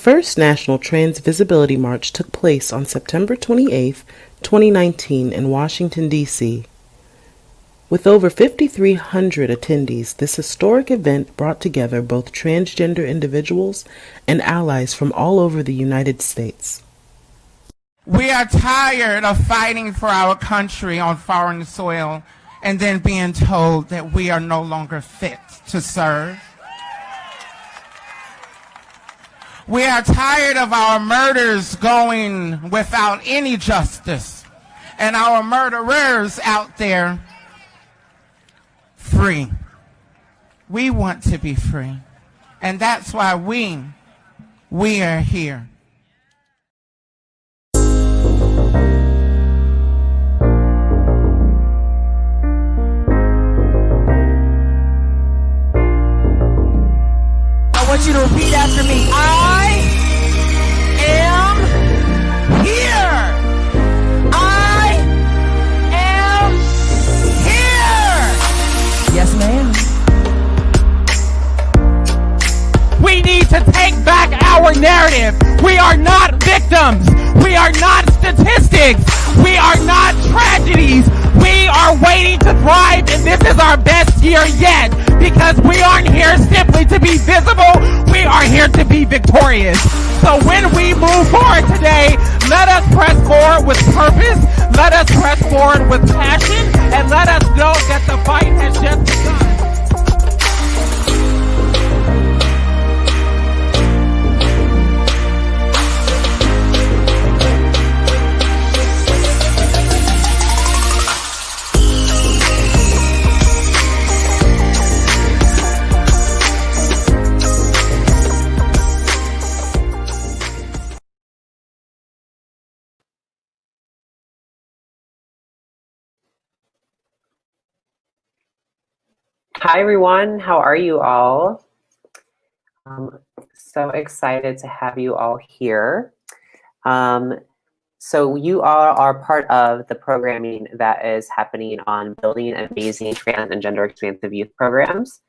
first National Trans Visibility March took place on September 28, 2019 in Washington, D.C. With over 5,300 attendees, this historic event brought together both transgender individuals and allies from all over the United States. We are tired of fighting for our country on foreign soil and then being told that we are no longer fit to serve. We are tired of our murders going without any justice and our murderers out there free. We want to be free, and that's why we are here. I want you to repeat after me. I am here. I am here. Yes, ma'am. We need to take back our narrative. We are not victims. We are not statistics. We are not tragedies. We are waiting to thrive, and this is our best year yet, because we aren't here simply to be visible. We are here to be victorious. So when we move forward today, let us press forward with purpose, let us press forward with passion, and let us know that the fight has just begun. Hi everyone, how are you all? So excited to have you all here. So you all are part of the programming that is happening on building amazing trans and gender expansive youth programs.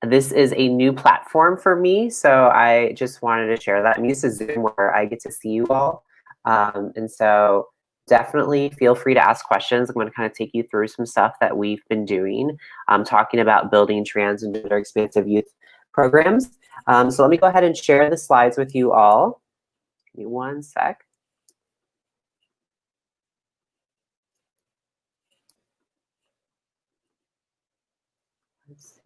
This is a new platform for me, so I just wanted to share that. I'm used to Zoom where I get to see you all. And so definitely feel free to ask questions. I'm going to kind of take you through some stuff that we've been doing, talking about building trans and gender expansive youth programs. So let me go ahead and share the slides with you all. Give me one sec. Let's see.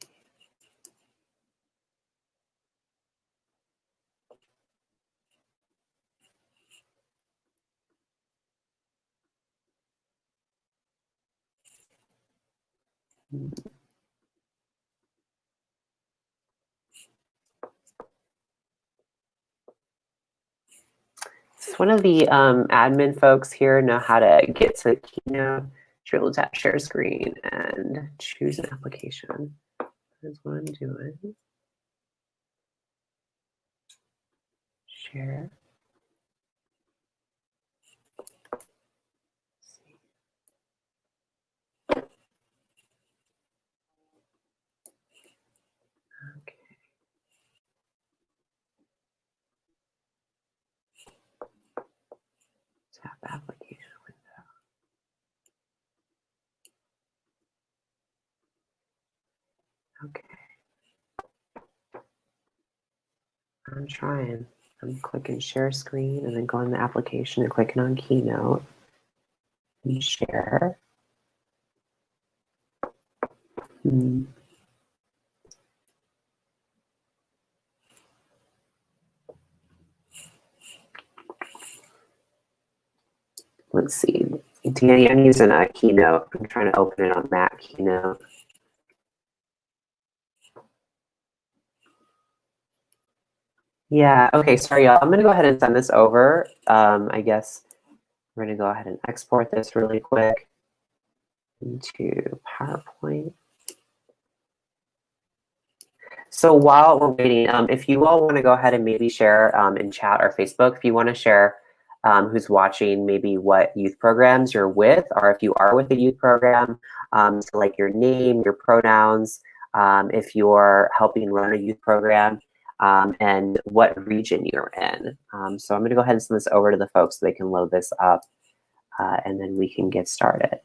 One of the admin folks here know how to get to Keynote. You're able to tap share screen and choose an application. That's what I'm doing. Share. Okay. Tap application window. Okay. I'm trying. I'm clicking share screen and then going to the application and clicking on Keynote and share. Let's see. Danny, I'm using a Keynote. I'm trying to open it on Mac Keynote. Yeah, okay, sorry, y'all. I'm going to go ahead and send this over. I guess we're going to go ahead and export this really quick into PowerPoint. So while we're waiting, if you all want to go ahead and maybe share in chat or Facebook, if you want to share who's watching, maybe what youth programs you're with, or if you are with a youth program, so like your name, your pronouns, if you're helping run a youth program, and what region you're in. So I'm going to go ahead and send this over to the folks so they can load this up, and then we can get started.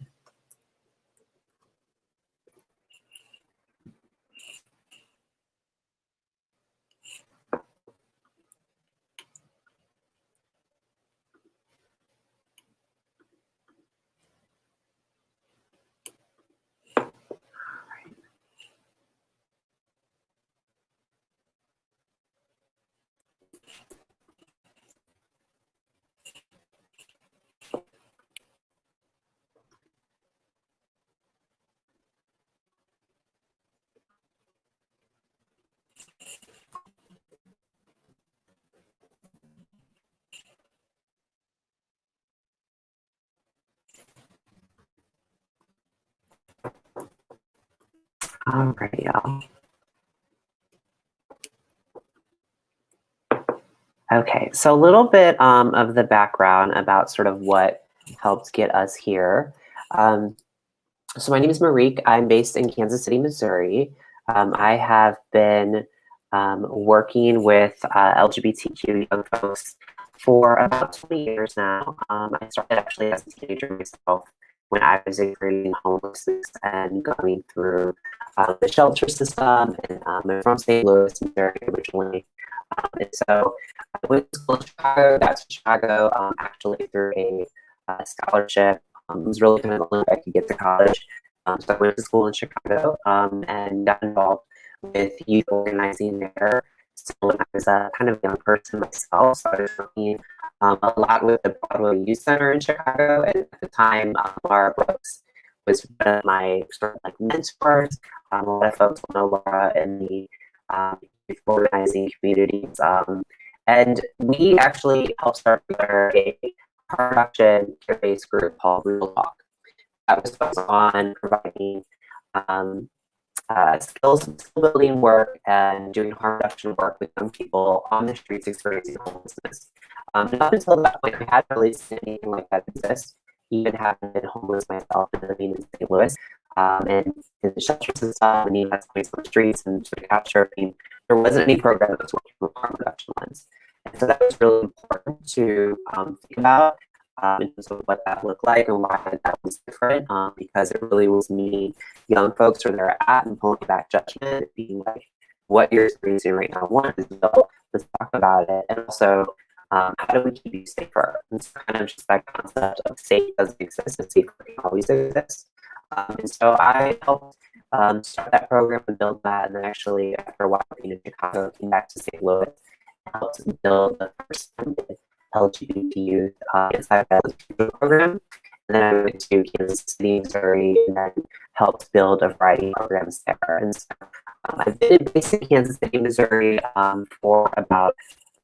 All right, y'all. Okay, so a little bit of the background about sort of what helped get us here. So my name is Marique. I'm based in Kansas City, Missouri. I have been working with LGBTQ young folks for about 20 years now. I started actually as a teenager myself when I was experiencing homelessness and going through the shelter system. And I'm from St. Louis, Missouri originally. And so I went to school in Chicago, got to Chicago actually through a scholarship. It was really kind of the only way I could get to college. So I went to school in Chicago and got involved with youth organizing there. So when I was a kind of young person myself, so I was working a lot with the Broadway Youth Center in Chicago. And at the time, Laura Brooks was one of my sort of like mentors. A lot of folks know Laura in the youth organizing communities. And we actually helped start together a production care-based group called Real Talk. That was focused on providing skill building work and doing harm reduction work with young people on the streets experiencing homelessness. And up until that point, I hadn't really seen anything like that exist, even having been homeless myself and living in St. Louis. And in the shelter system, and even at points on the streets and sort of couch surfing, there wasn't any program that was working with harm reduction lens. And so that was really important to think about in terms of what that looked like and why that was different, because it really was meeting young folks where they're at and pulling back judgment, being like, what you're experiencing right now, one, is well, let's talk about it, and also how do we keep you safer? And so kind of just that concept of safe doesn't exist, and safer can always exist. And so I helped start that program and build that, and then actually after a while being in Chicago, came back to St. Louis, helped build the first funded LGBT youth inside that program. And then I went to Kansas City, Missouri, and then helped build a variety of programs there. And so I've been based in Kansas City, Missouri for about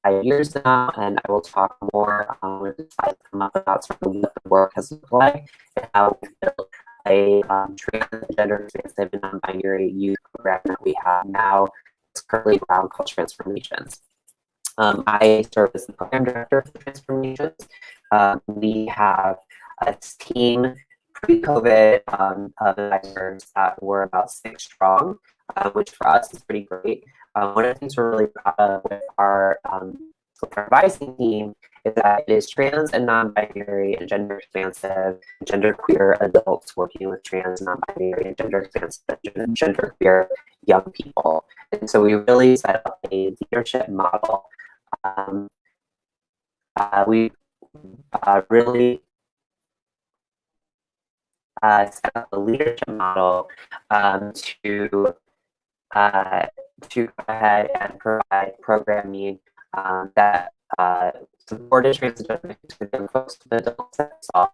5 years now, and I will talk more when the slides come up about sort of what the work has looked like and how we built a gender-expansive and non-binary youth program that we have now. It's currently around called Transformations. I serve as the program director for Transformations. We have a team pre-COVID of advisors that were about 6 strong, which for us is pretty great. One of the things we're really proud of with our advising team is that it is trans and non-binary and gender-expansive, genderqueer adults working with trans, non-binary, and gender-expansive, genderqueer young people. And so we really set up a leadership model. We really set up a leadership model to go ahead and provide programming that supported transgender folks with adults that saw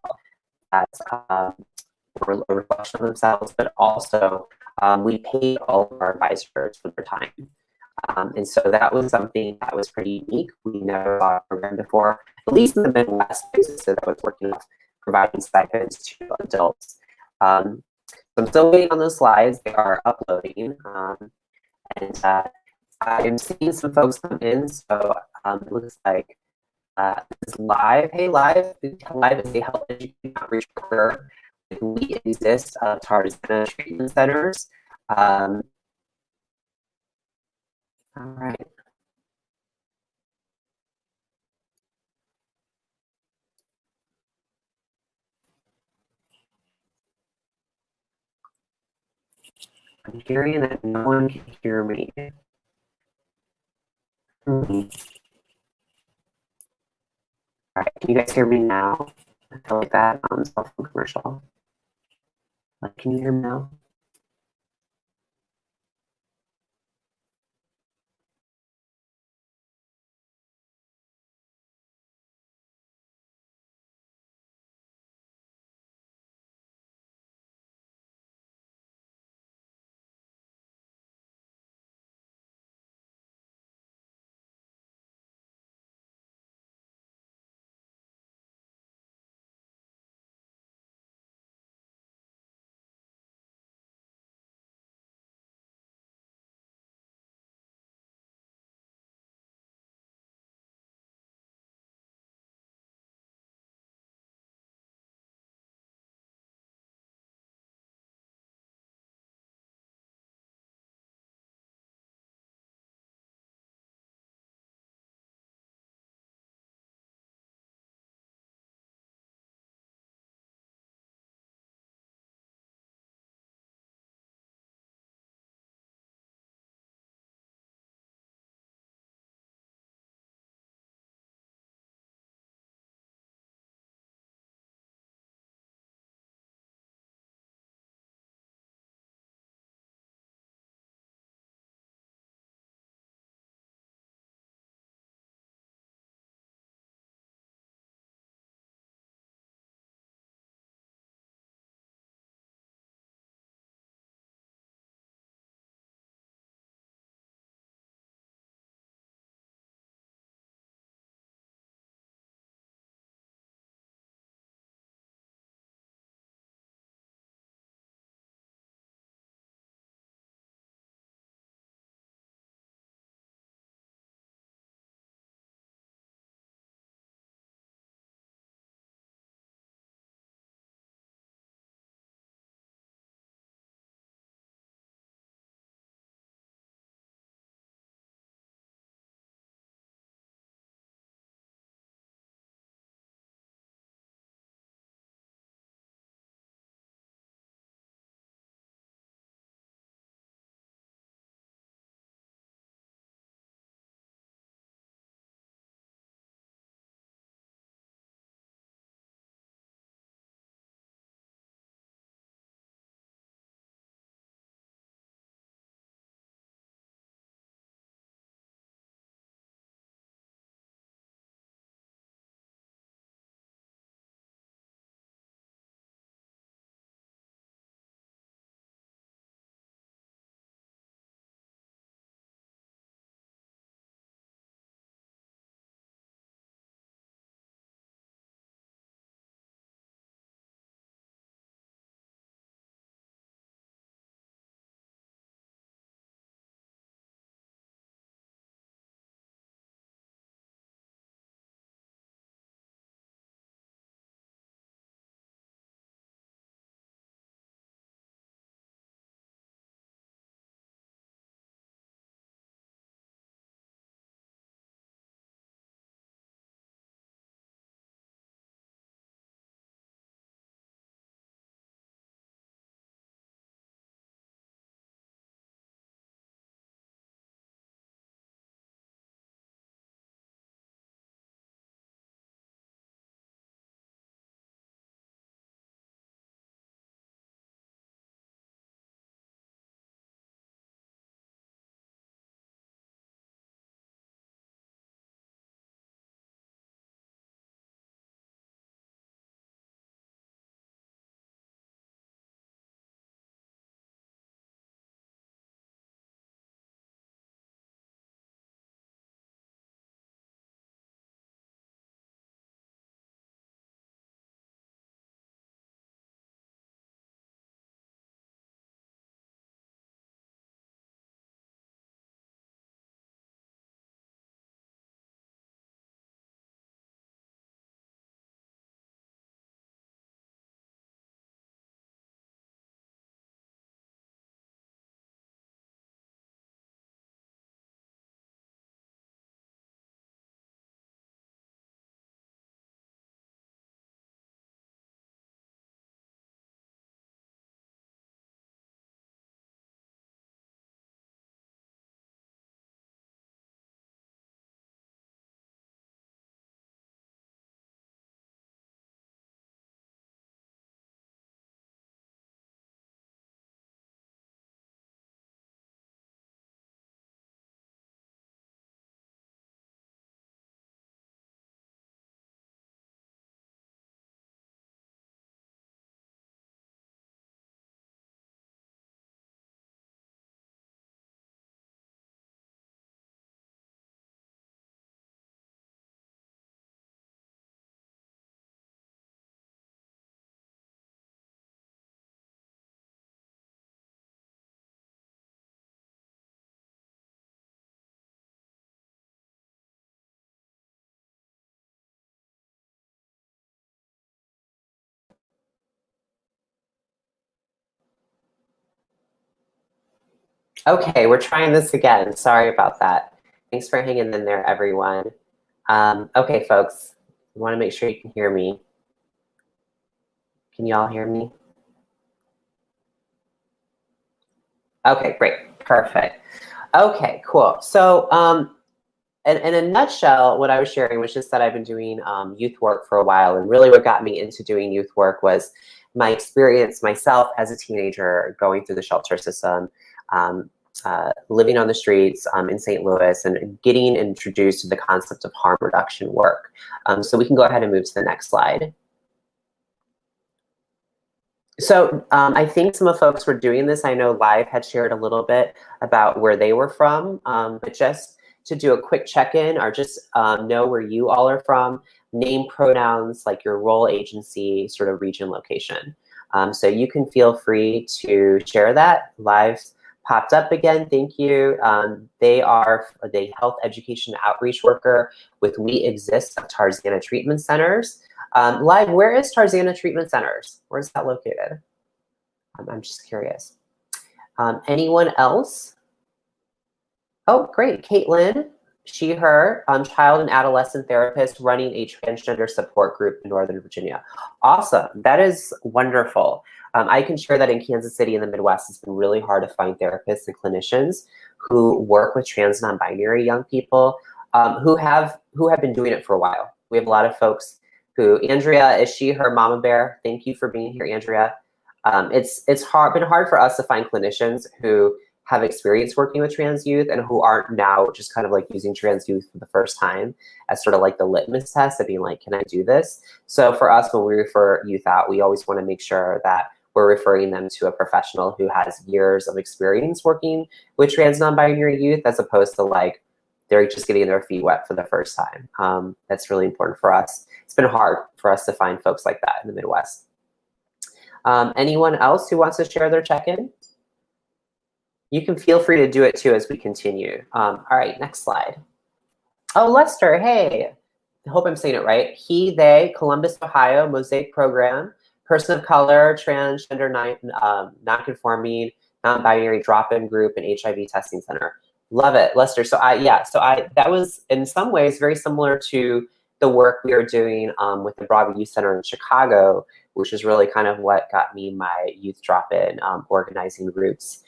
as a reflection of themselves, but also we paid all of our advisors for their time. And so that was something that was pretty unique. We never saw a program before, at least in the Midwest, so that was working with providing stipends to adults. So I'm still waiting on those slides. They are uploading. And I'm seeing some folks come in, so it looks like this is live. Hey, live is a health education outreach worker. We exist Tarzana treatment centers. All right. I'm hearing that no one can hear me. All right, can you guys hear me now? I feel like that cell phone commercial. Like, can you hear me now? Okay, we're trying this again. Sorry about that. Thanks for hanging in there, everyone. Okay, folks, I want to make sure you can hear me. Can you all hear me? Okay, great, perfect. Okay, cool. So in a nutshell, what I was sharing was just that I've been doing youth work for a while, and really what got me into doing youth work was my experience myself as a teenager going through the shelter system, living on the streets in St. Louis, and getting introduced to the concept of harm reduction work. So we can go ahead and move to the next slide. So I think some of folks were doing this. I know Live had shared a little bit about where they were from, but just to do a quick check-in or just know where you all are from, name pronouns like your role, agency, sort of region, location. So you can feel free to share that. Live's popped up again, thank you. They are the health education outreach worker with We Exist at Tarzana Treatment Centers. Live, where is Tarzana Treatment Centers? Where is that located? I'm just curious. Anyone else? Oh, great. Caitlin, she, her, child and adolescent therapist running a transgender support group in Northern Virginia. Awesome. That is wonderful. I can share that in Kansas City in the Midwest, it's been really hard to find therapists and clinicians who work with trans non-binary young people who have been doing it for a while. We have a lot of folks who, Andrea, is she, her, mama bear? Thank you for being here, Andrea. It's been hard for us to find clinicians who have experience working with trans youth and who aren't now just kind of like using trans youth for the first time as sort of like the litmus test of being like, can I do this? So for us, when we refer youth out, we always want to make sure that we're referring them to a professional who has years of experience working with trans non-binary youth, as opposed to like, they're just getting their feet wet for the first time. That's really important for us. It's been hard for us to find folks like that in the Midwest. Anyone else who wants to share their check-in? You can feel free to do it too as we continue. All right, next slide. Oh, Lester, hey. I hope I'm saying it right. He, they, Columbus, Ohio, Mosaic Program, person of color, transgender, non-conforming, non-binary drop-in group, and HIV testing center. Love it, Lester. So that was in some ways very similar to the work we are doing with the Broadway Youth Center in Chicago, which is really kind of what got me my youth drop-in organizing roots.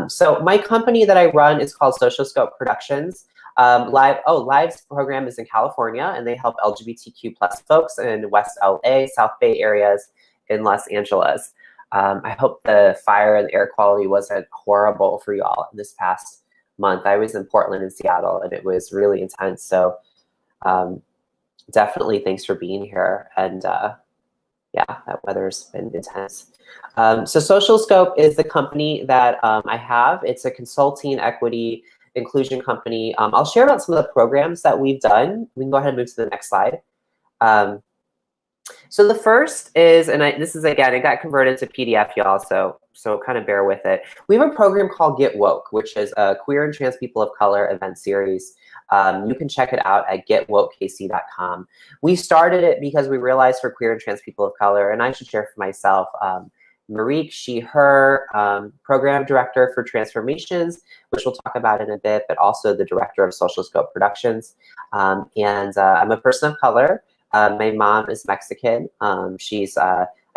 So my company that I run is called Social Scope Productions. Live's program is in California, and they help LGBTQ plus folks in West LA, South Bay areas, in Los Angeles. I hope the fire and air quality wasn't horrible for y'all this past month. I was in Portland and Seattle, and it was really intense. So definitely thanks for being here. And yeah, that weather's been intense. So Social Scope is the company that I have. It's a consulting, equity, inclusion company. I'll share about some of the programs that we've done. We can go ahead and move to the next slide. So the first is, and this is, again, it got converted to PDF, y'all, so kind of bear with it. We have a program called Get Woke, which is a queer and trans people of color event series. You can check it out at getwokekc.com. We started it because we realized for queer and trans people of color, and I should share for myself, Marique, she, her, program director for transformations, which we'll talk about in a bit, but also the director of Social Scope Productions. I'm a person of color. My mom is Mexican. I'm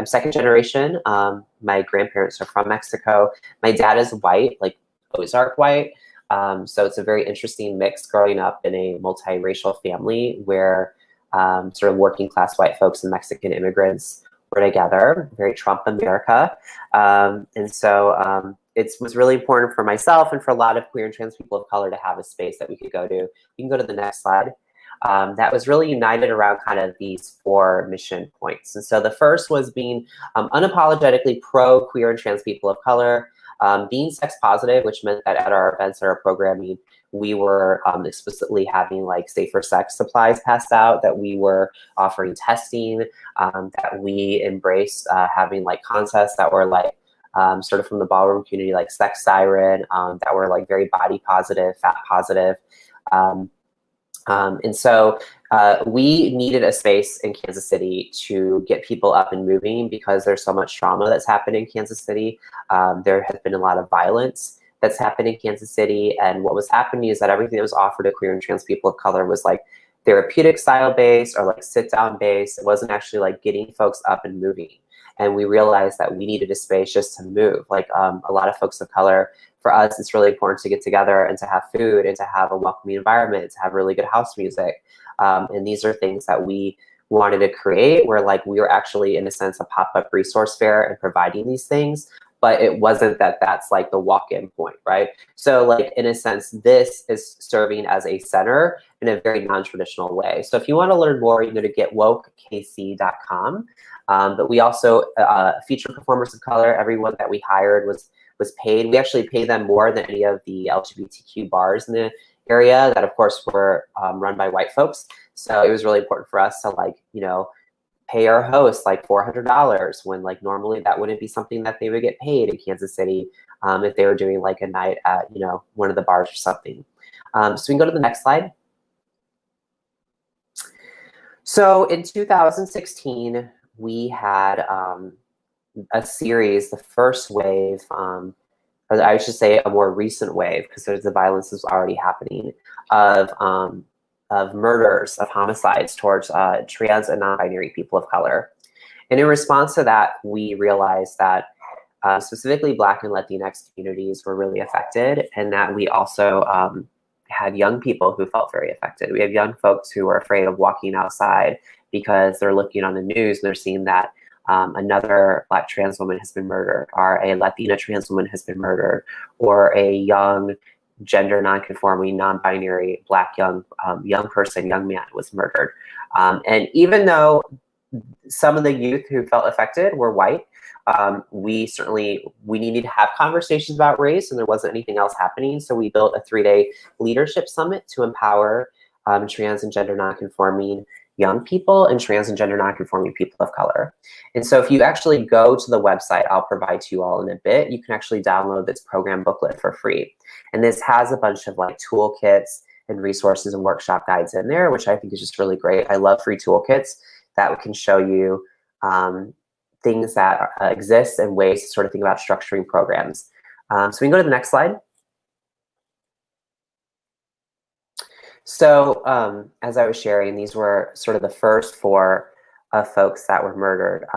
second generation. My grandparents are from Mexico. My dad is white, like Ozark white. So it's a very interesting mix growing up in a multiracial family where sort of working class white folks and Mexican immigrants were together, very Trump America. And so it was really important for myself and for a lot of queer and trans people of color to have a space that we could go to. You can go to the next slide. That was really united around kind of these 4 mission points. And so the first was being unapologetically pro-queer and trans people of color, being sex positive, which meant that at our events or our programming, we were explicitly having like safer sex supplies passed out, that we were offering testing, that we embraced having like contests that were like sort of from the ballroom community, like Sex Siren, that were like very body positive, fat positive. And so we needed a space in Kansas City to get people up and moving because there's so much trauma that's happened in Kansas City. There has been a lot of violence that's happened in Kansas City. And what was happening is that everything that was offered to queer and trans people of color was like therapeutic style based or like sit down based. It wasn't actually like getting folks up and moving. And we realized that we needed a space just to move. Like a lot of folks of color, for us, it's really important to get together and to have food and to have a welcoming environment, to have really good house music. And these are things that we wanted to create where like we were actually in a sense a pop-up resource fair and providing these things, but it wasn't that that's like the walk-in point, right? So like in a sense, this is serving as a center in a very non-traditional way. So if you want to learn more, you can go to getwokekc.com. But we also feature performers of color. Everyone that we hired was paid. We actually pay them more than any of the LGBTQ bars in the area that of course were run by white folks. So it was really important for us to like, you know, pay our hosts like $400 when like normally that wouldn't be something that they would get paid in Kansas City if they were doing like a night at, you know, one of the bars or something. So we can go to the next slide. So in 2016, we had a series, the first wave, or I should say a more recent wave, because the violence is already happening, of murders, of homicides towards trans and non-binary people of color. And in response to that, we realized that specifically Black and Latinx communities were really affected, and that we also had young people who felt very affected. We have young folks who are afraid of walking outside because they're looking on the news and they're seeing that another Black trans woman has been murdered, or a Latina trans woman has been murdered, or a young gender non-conforming, non-binary Black young person, young man was murdered. And even though some of the youth who felt affected were white, we needed to have conversations about race, and there wasn't anything else happening. So we built a 3-day leadership summit to empower trans and gender non-conforming young people and trans and gender non-conforming people of color. And so if you actually go to the website, I'll provide to you all in a bit, you can actually download this program booklet for free. And this has a bunch of like toolkits and resources and workshop guides in there, which I think is just really great. I love free toolkits that can show you things that exist and ways to sort of think about structuring programs. So we can go to the next slide. So as I was sharing, these were sort of the first 4 folks that were murdered.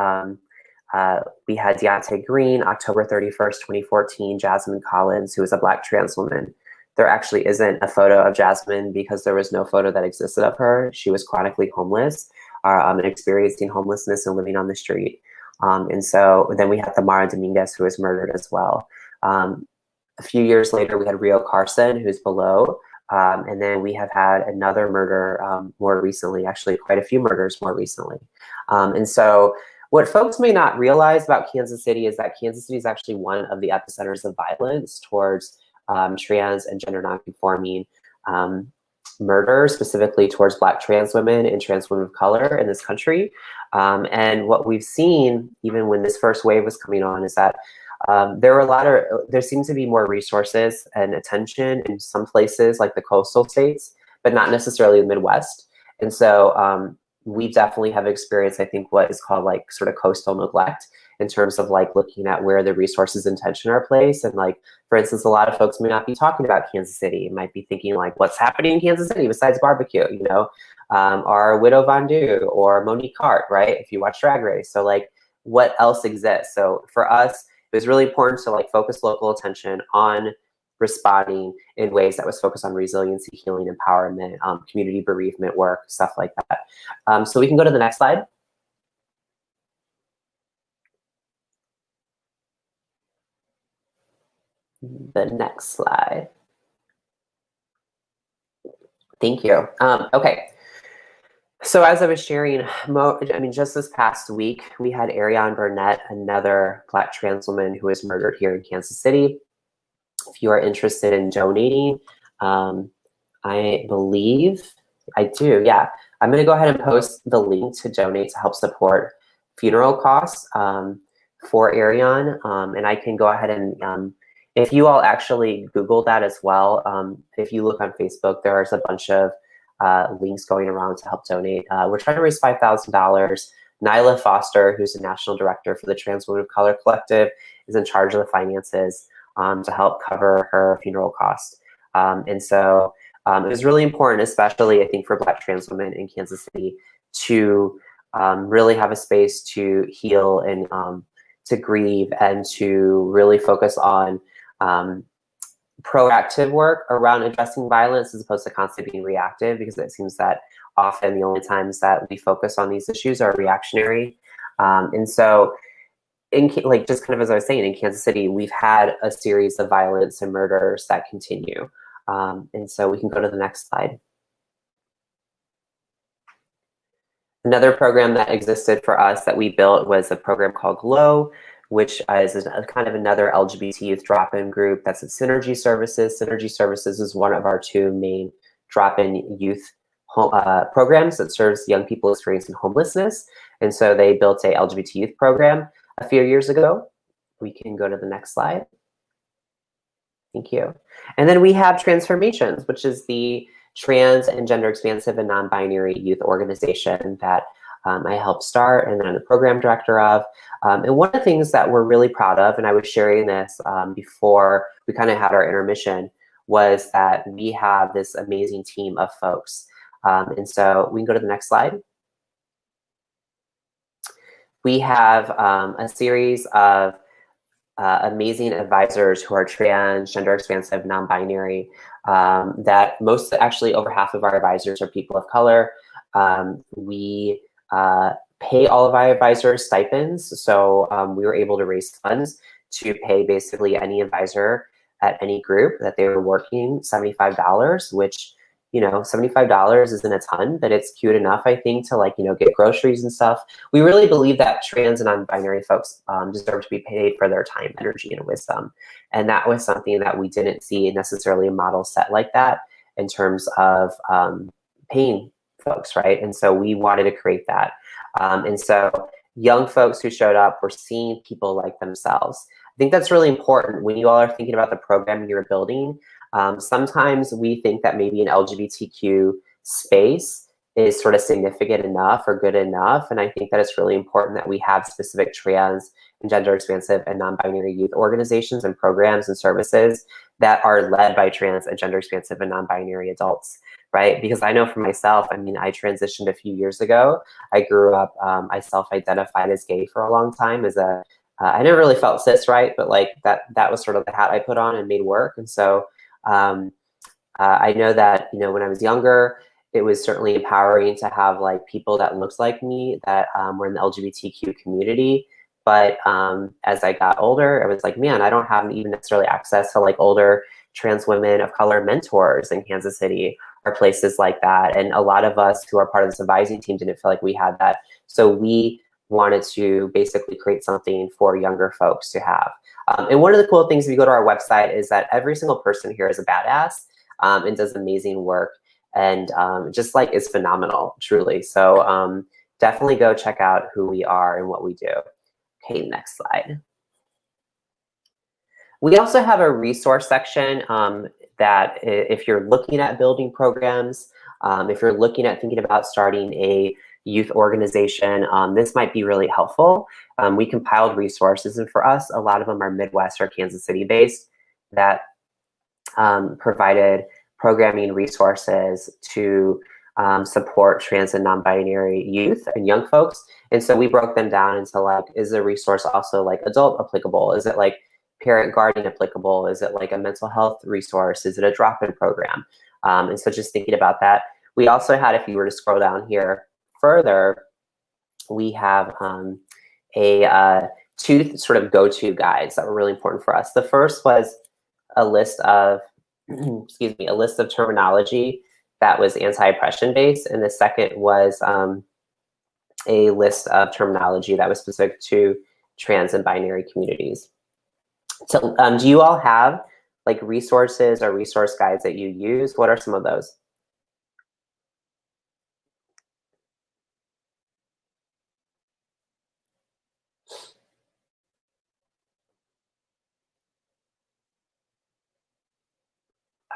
We had Deontay Green, October 31st, 2014, Jasmine Collins, who was a Black trans woman. There actually isn't a photo of Jasmine because there was no photo that existed of her. She was chronically homeless and experiencing homelessness and living on the street. And so then we had Tamara Dominguez, who was murdered as well. A few years later, we had Rio Carson, who's below. And then we have had another murder more recently, actually quite a few murders more recently. And so what folks may not realize about Kansas City is that Kansas City is actually one of the epicenters of violence towards trans and gender nonconforming murders, specifically towards Black trans women and trans women of color in this country. And what we've seen, even when this first wave was coming on, is that there seems to be more resources and attention in some places like the coastal states, but not necessarily the Midwest. And so we definitely have experienced, I think, what is called like sort of coastal neglect in terms of like looking at where the resources and tension are placed. And like, for instance, a lot of folks may not be talking about Kansas City. It might be thinking like, what's happening in Kansas City besides barbecue, you know, or Widow Von Du or Monique Hart, right? If you watch Drag Race. So like, what else exists? So for us, it was really important to like focus local attention on responding in ways that was focused on resiliency, healing, empowerment, community bereavement work, stuff like that. So we can go to the next slide. The next slide. Thank you. Okay. So as I was sharing, just this past week, we had Ariane Burnett, another Black trans woman who was murdered here in Kansas City. If you are interested in donating, I believe I do, yeah. I'm gonna go ahead and post the link to donate to help support funeral costs for Ariane. And I can go ahead and, if you all actually Google that as well, if you look on Facebook, there's a bunch of links going around to help donate. We're trying to raise $5,000. Nyla Foster, who's the national director for the Trans Women of Color Collective, is in charge of the finances. to help cover her funeral costs. And so it was really important, especially I think for Black trans women in Kansas City, to really have a space to heal and to grieve and to really focus on proactive work around addressing violence as opposed to constantly being reactive, because it seems that often the only times that we focus on these issues are reactionary. And so like just kind of as I was saying, in Kansas City, we've had a series of violence and murders that continue. And so we can go to the next slide. Another program that existed for us that we built was a program called GLOW, which is a kind of another LGBT youth drop-in group that's at Synergy Services. Synergy Services is one of our two main drop-in youth programs that serves young people experiencing homelessness. And so they built a LGBT youth program a few years ago. We can go to the next slide. Thank you. And then we have Transformations, which is the trans and gender expansive and non-binary youth organization that I helped start and I'm the program director of. And one of the things that we're really proud of, and I was sharing this before we kind of had our intermission, was that we have this amazing team of folks. And so we can go to the next slide. We have a series of amazing advisors who are trans, gender expansive, non-binary, that actually over half of our advisors are people of color. We pay all of our advisors stipends. So we were able to raise funds to pay basically any advisor at any group that they were working $75, which, you know, $75 isn't a ton, but it's cute enough, I think, to like, you know, get groceries and stuff. We really believe that trans and non-binary folks deserve to be paid for their time, energy, and wisdom. And that was something that we didn't see necessarily a model set like that in terms of paying folks, right? And so we wanted to create that. And so young folks who showed up were seeing people like themselves. I think that's really important when you all are thinking about the program you're building. Sometimes we think that maybe an LGBTQ space is sort of significant enough or good enough. And I think that it's really important that we have specific trans and gender expansive and non-binary youth organizations and programs and services that are led by trans and gender expansive and non-binary adults, right? Because I know for myself, I mean, I transitioned a few years ago. I grew up, I self-identified as gay for a long time as a, I never really felt cis, right? But like that was sort of the hat I put on and made work. And so I know that, you know, when I was younger, it was certainly empowering to have like people that looked like me that were in the LGBTQ community. But as I got older, I was like, man, I don't have even necessarily access to like older trans women of color mentors in Kansas City or places like that. And a lot of us who are part of this advising team didn't feel like we had that. So we wanted to basically create something for younger folks to have. And one of the cool things if you go to our website is that every single person here is a badass and does amazing work and just like is phenomenal, truly. So definitely go check out who we are and what we do. Okay, next slide. We also have a resource section that if you're looking at building programs, if you're looking at thinking about starting a youth organization, this might be really helpful. We compiled resources, and for us, a lot of them are Midwest or Kansas City based that provided programming resources to support trans and non-binary youth and young folks. And so we broke them down into like, is the resource also like adult applicable? Is it like parent guardian applicable? Is it like a mental health resource? Is it a drop-in program? And so just thinking about that. We also had, if you were to scroll down here further, we have two sort of go-to guides that were really important for us. The first was a list of, excuse me, a list of terminology that was anti-oppression based. And the second was a list of terminology that was specific to trans and binary communities. So do you all have like resources or resource guides that you use? What are some of those?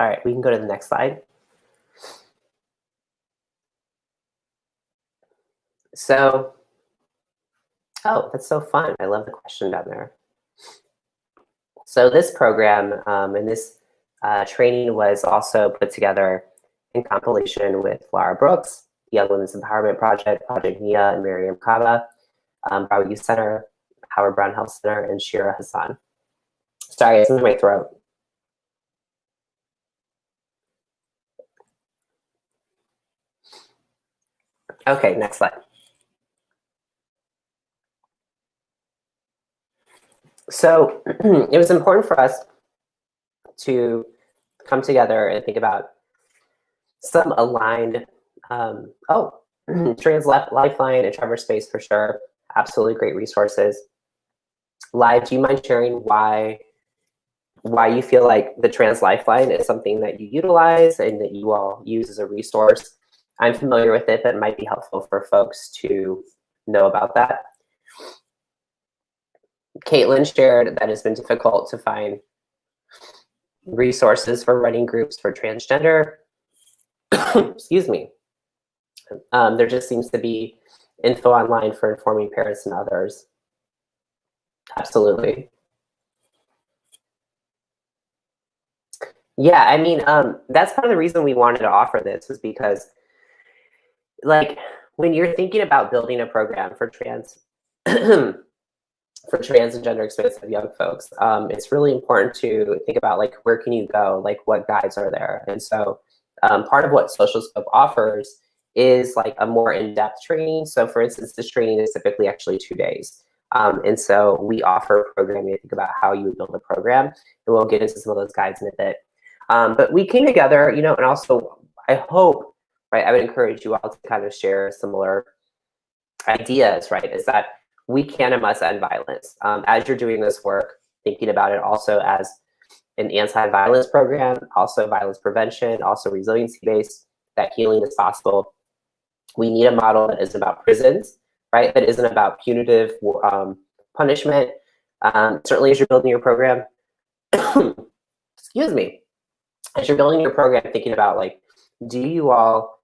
All right, we can go to the next slide. So, oh, that's so fun. I love the question down there. So this program and this training was also put together in compilation with Laura Brooks, the Young Women's Empowerment Project, Project Nia, and Miriam Kaba, Broward Youth Center, Howard Brown Health Center, and Shira Hassan. Sorry, it's in my throat. Okay, next slide. So it was important for us to come together and think about some aligned, Trans Lifeline and Trevor Space for sure, absolutely great resources. Live, do you mind sharing why you feel like the Trans Lifeline is something that you utilize and that you all use as a resource? I'm familiar with it, but it might be helpful for folks to know about that. Caitlin shared that it's been difficult to find resources for running groups for transgender. Excuse me. There just seems to be info online for informing parents and others. Absolutely. Yeah, I mean, that's part of the reason we wanted to offer this, was because, like, when you're thinking about building a program for trans for trans and gender expansive young folks, it's really important to think about, like, where can you go, like what guides are there. And so part of what Social Scope offers is like a more in-depth training. So for instance, this training is typically actually 2 days. And so we offer programming to think about how you would build a program, and we'll get into some of those guides in a bit. But we came together, you know, and also I hope, right, I would encourage you all to kind of share similar ideas, right, is that we can and must end violence. As you're doing this work, thinking about it also as an anti-violence program, also violence prevention, also resiliency-based, that healing is possible. We need a model that isn't about prisons, right, that isn't about punitive punishment. Certainly as you're building your program, excuse me, as you're building your program, thinking about, like, do you all,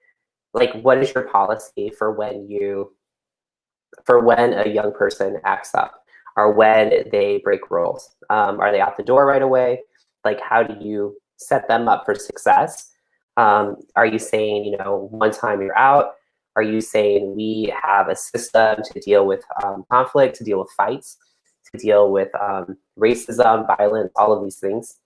like, what is your policy for when a young person acts up, or when they break rules? Are they out the door right away? Like, how do you set them up for success? Are you saying, you know, one time you're out? Are you saying we have a system to deal with conflict, to deal with fights, to deal with racism, violence, all of these things?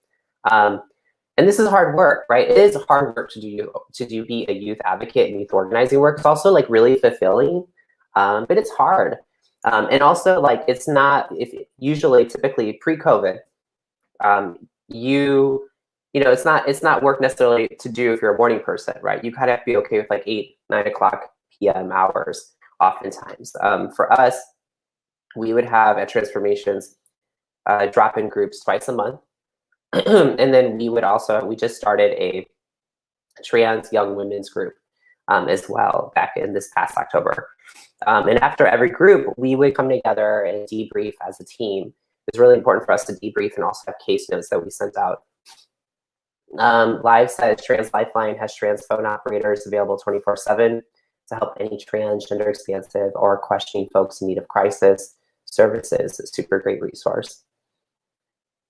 And this is hard work, right? It is hard work to be a youth advocate and youth organizing work. It's also, like, really fulfilling, but it's hard. And also, like, it's not, typically pre-COVID, you know, it's not work necessarily to do if you're a morning person, right? You kind of have to be okay with like 8, 9 o'clock p.m. hours oftentimes. For us, we would have at Transformations drop-in groups twice a month. And then we just started a trans young women's group as well back in this past October. And after every group, we would come together and debrief as a team. It's really important for us to debrief and also have case notes that we sent out. Live says Trans Lifeline has trans phone operators available 24/7 to help any trans, gender expansive, or questioning folks in need of crisis services. It's a super great resource.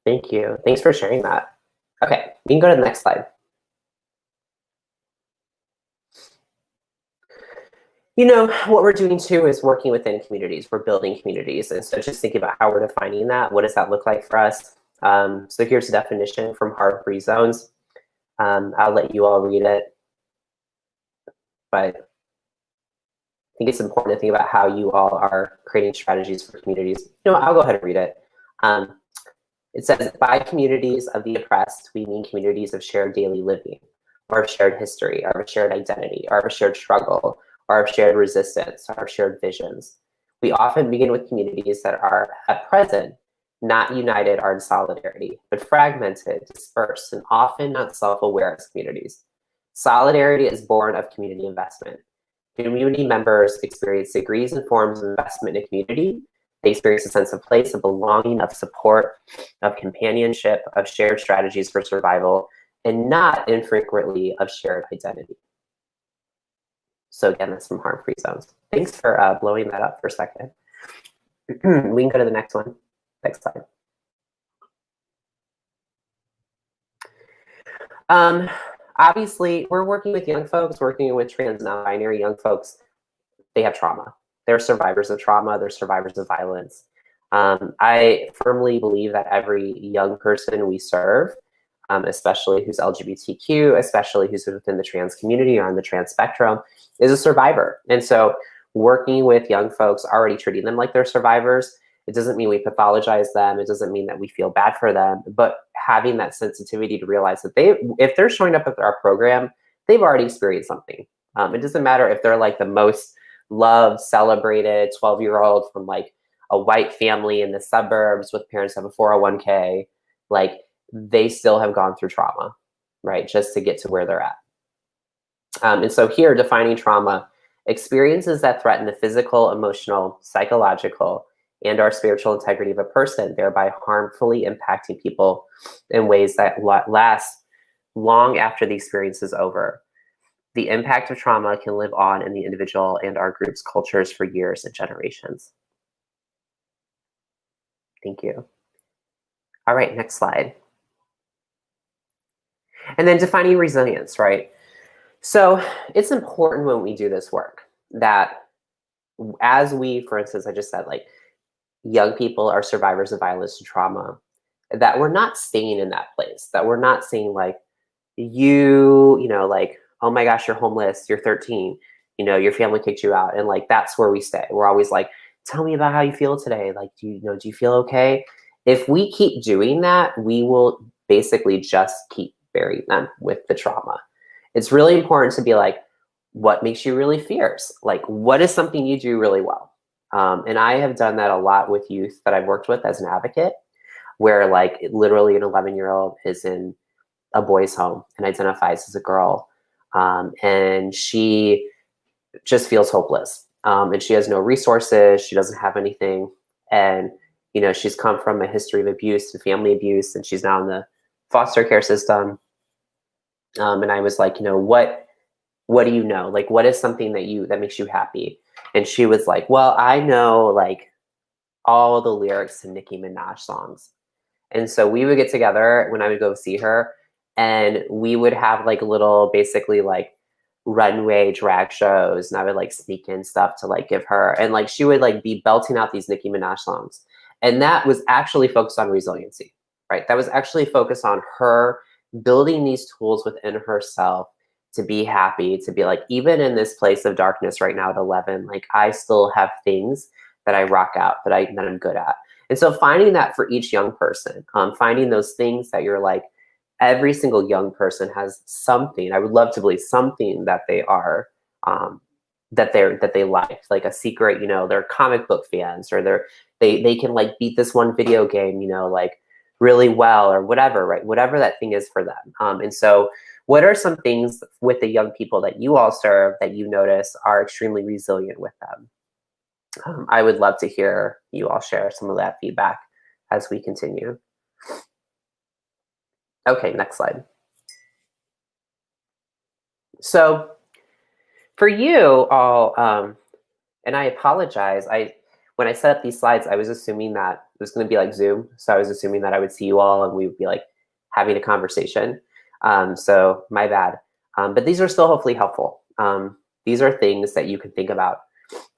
Thank you. Thanks for sharing that. Okay, we can go to the next slide. You know, what we're doing too is working within communities. We're building communities. And so just thinking about how we're defining that, what does that look like for us? So here's a definition from Harm-Free Zones. I'll let you all read it. But I think it's important to think about how you all are creating strategies for communities. You know, I'll go ahead and read it. It says, by communities of the oppressed, we mean communities of shared daily living, or of shared history, or of shared identity, or of shared struggle, or of shared resistance, or of shared visions. We often begin with communities that are at present not united or in solidarity, but fragmented, dispersed, and often not self-aware as communities. Solidarity is born of community investment. Community members experience degrees and forms of investment in a community. They experience a sense of place, of belonging, of support, of companionship, of shared strategies for survival, and not infrequently of shared identity. So again, that's from Harm-Free Zones. Thanks for blowing that up for a second. We can go to the next one. Next slide. Obviously, we're working with young folks, working with trans non-binary young folks. They have trauma. They're survivors of trauma. They're survivors of violence. I firmly believe that every young person we serve, especially who's LGBTQ, especially who's within the trans community or on the trans spectrum, is a survivor. And so working with young folks, already treating them like they're survivors, it doesn't mean we pathologize them. It doesn't mean that we feel bad for them, but having that sensitivity to realize that if they're showing up at our program, they've already experienced something. It doesn't matter if they're like the most loved, celebrated 12-year-old from like a white family in the suburbs with parents who have a 401k, like they still have gone through trauma, right? Just to get to where they're at. And so here, defining trauma, experiences that threaten the physical, emotional, psychological, and our spiritual integrity of a person, thereby harmfully impacting people in ways that last long after the experience is over. The impact of trauma can live on in the individual and our group's cultures for years and generations. Thank you. All right, next slide. And then defining resilience, right? So it's important when we do this work that as we, for instance, I just said like young people are survivors of violence and trauma, that we're not staying in that place, that we're not saying like, you know, like, oh my gosh, you're homeless, you're 13, you know, your family kicked you out. And like, that's where we stay. We're always like, tell me about how you feel today. Like, do you feel okay? If we keep doing that, we will basically just keep burying them with the trauma. It's really important to be like, what makes you really fierce? Like, what is something you do really well? And I have done that a lot with youth that I've worked with as an advocate, where like literally an 11-year-old is in a boys' home and identifies as a girl. And she just feels hopeless. And she has no resources. She doesn't have anything. And, you know, she's come from a history of abuse and family abuse, and she's now in the foster care system. And I was like, you know, what do you know? Like, what is something that makes you happy? And she was like, well, I know like all the lyrics to Nicki Minaj songs. And so we would get together when I would go see her, and we would have like little, basically like runway drag shows, and I would like sneak in stuff to like give her, and like she would like be belting out these Nicki Minaj songs. And that was actually focused on resiliency, right? That was actually focused on her building these tools within herself to be happy, to be like, even in this place of darkness right now at 11, like I still have things that I rock out, that I'm good at. And so finding that for each young person, finding those things that you're like, every single young person has something, I would love to believe something that they are, that they like a secret, you know, they're comic book fans, or they can like beat this one video game, you know, like really well, or whatever, right? Whatever that thing is for them. And so what are some things with the young people that you all serve that you notice are extremely resilient with them? I would love to hear you all share some of that feedback as we continue. Okay, next slide. So for you all, and I apologize, when I set up these slides, I was assuming that it was going to be like Zoom. So I was assuming that I would see you all and we would be like having a conversation. So my bad. But these are still hopefully helpful. These are things that you can think about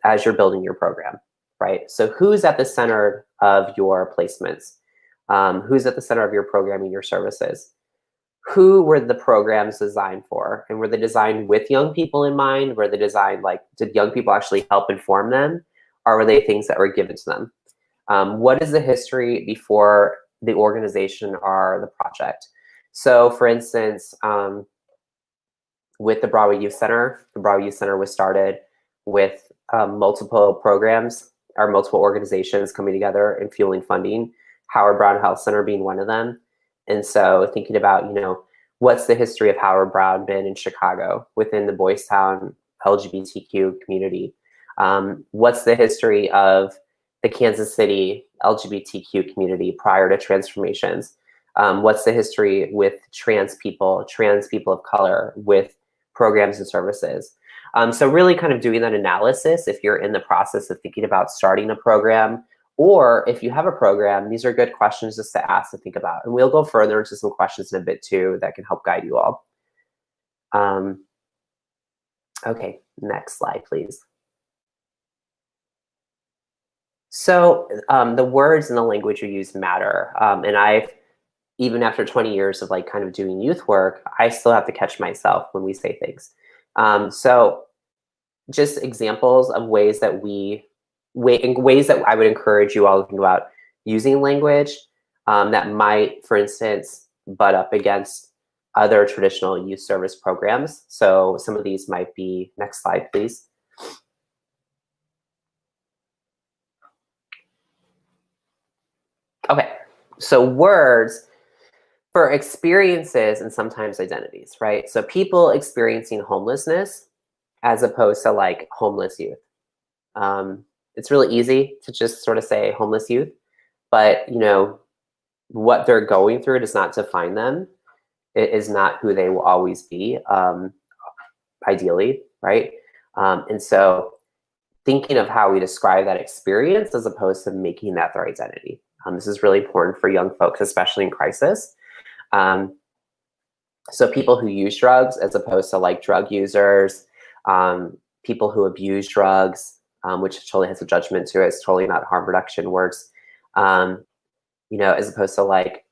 as you're building your program, right? So who's at the center of your placements? Who's at the center of your programming, your services? Who were the programs designed for? And were they designed with young people in mind? Were they designed like, did young people actually help inform them? Or were they things that were given to them? What is the history before the organization or the project? So for instance, with the Broadway Youth Center was started with multiple programs or multiple organizations coming together and fueling funding, Howard Brown Health Center being one of them. And so thinking about, you know, what's the history of Howard Brown been in Chicago within the Boys Town LGBTQ community? What's the history of the Kansas City LGBTQ community prior to transformations? What's the history with trans people of color with programs and services? So really kind of doing that analysis if you're in the process of thinking about starting a program Or if you have a program, these are good questions just to ask and think about. And we'll go further into some questions in a bit too that can help guide you all. Okay, next slide, please. So the words and the language you use matter. And I've, even after 20 years of like kind of doing youth work, I still have to catch myself when we say things. So just examples of ways that ways that I would encourage you all to think about using language that might, for instance, butt up against other traditional youth service programs. So some of these might be, next slide, please. Okay, so words for experiences and sometimes identities, right? So people experiencing homelessness as opposed to like homeless youth. It's really easy to just sort of say homeless youth, but you know, what they're going through does not define them. It is not who they will always be, ideally, right? And so thinking of how we describe that experience as opposed to making that their identity. This is really important for young folks, especially in crisis. So people who use drugs as opposed to like drug users, people who abuse drugs, which totally has a judgment to it. It's totally not harm reduction works. You know, as opposed to like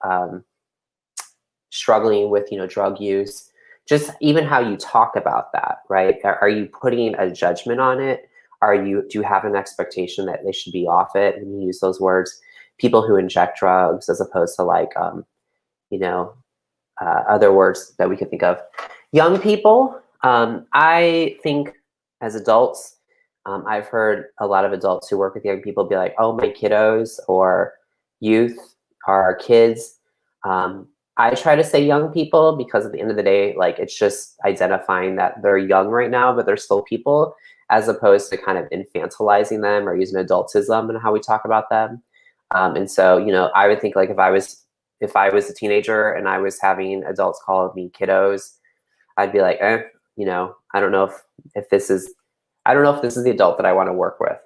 struggling with, you know, drug use. Just even how you talk about that, right? Are you putting a judgment on it? Do you have an expectation that they should be off it when you use those words? People who inject drugs as opposed to like, you know, other words that we could think of. Young people, I think as adults, I've heard a lot of adults who work with young people be like, oh, my kiddos or youth or kids. I try to say young people because at the end of the day, like it's just identifying that they're young right now, but they're still people, as opposed to kind of infantilizing them or using adultism in how we talk about them. And so, you know, I would think like if I was a teenager and I was having adults call me kiddos, I'd be like, you know, I don't know if this is the adult that I want to work with.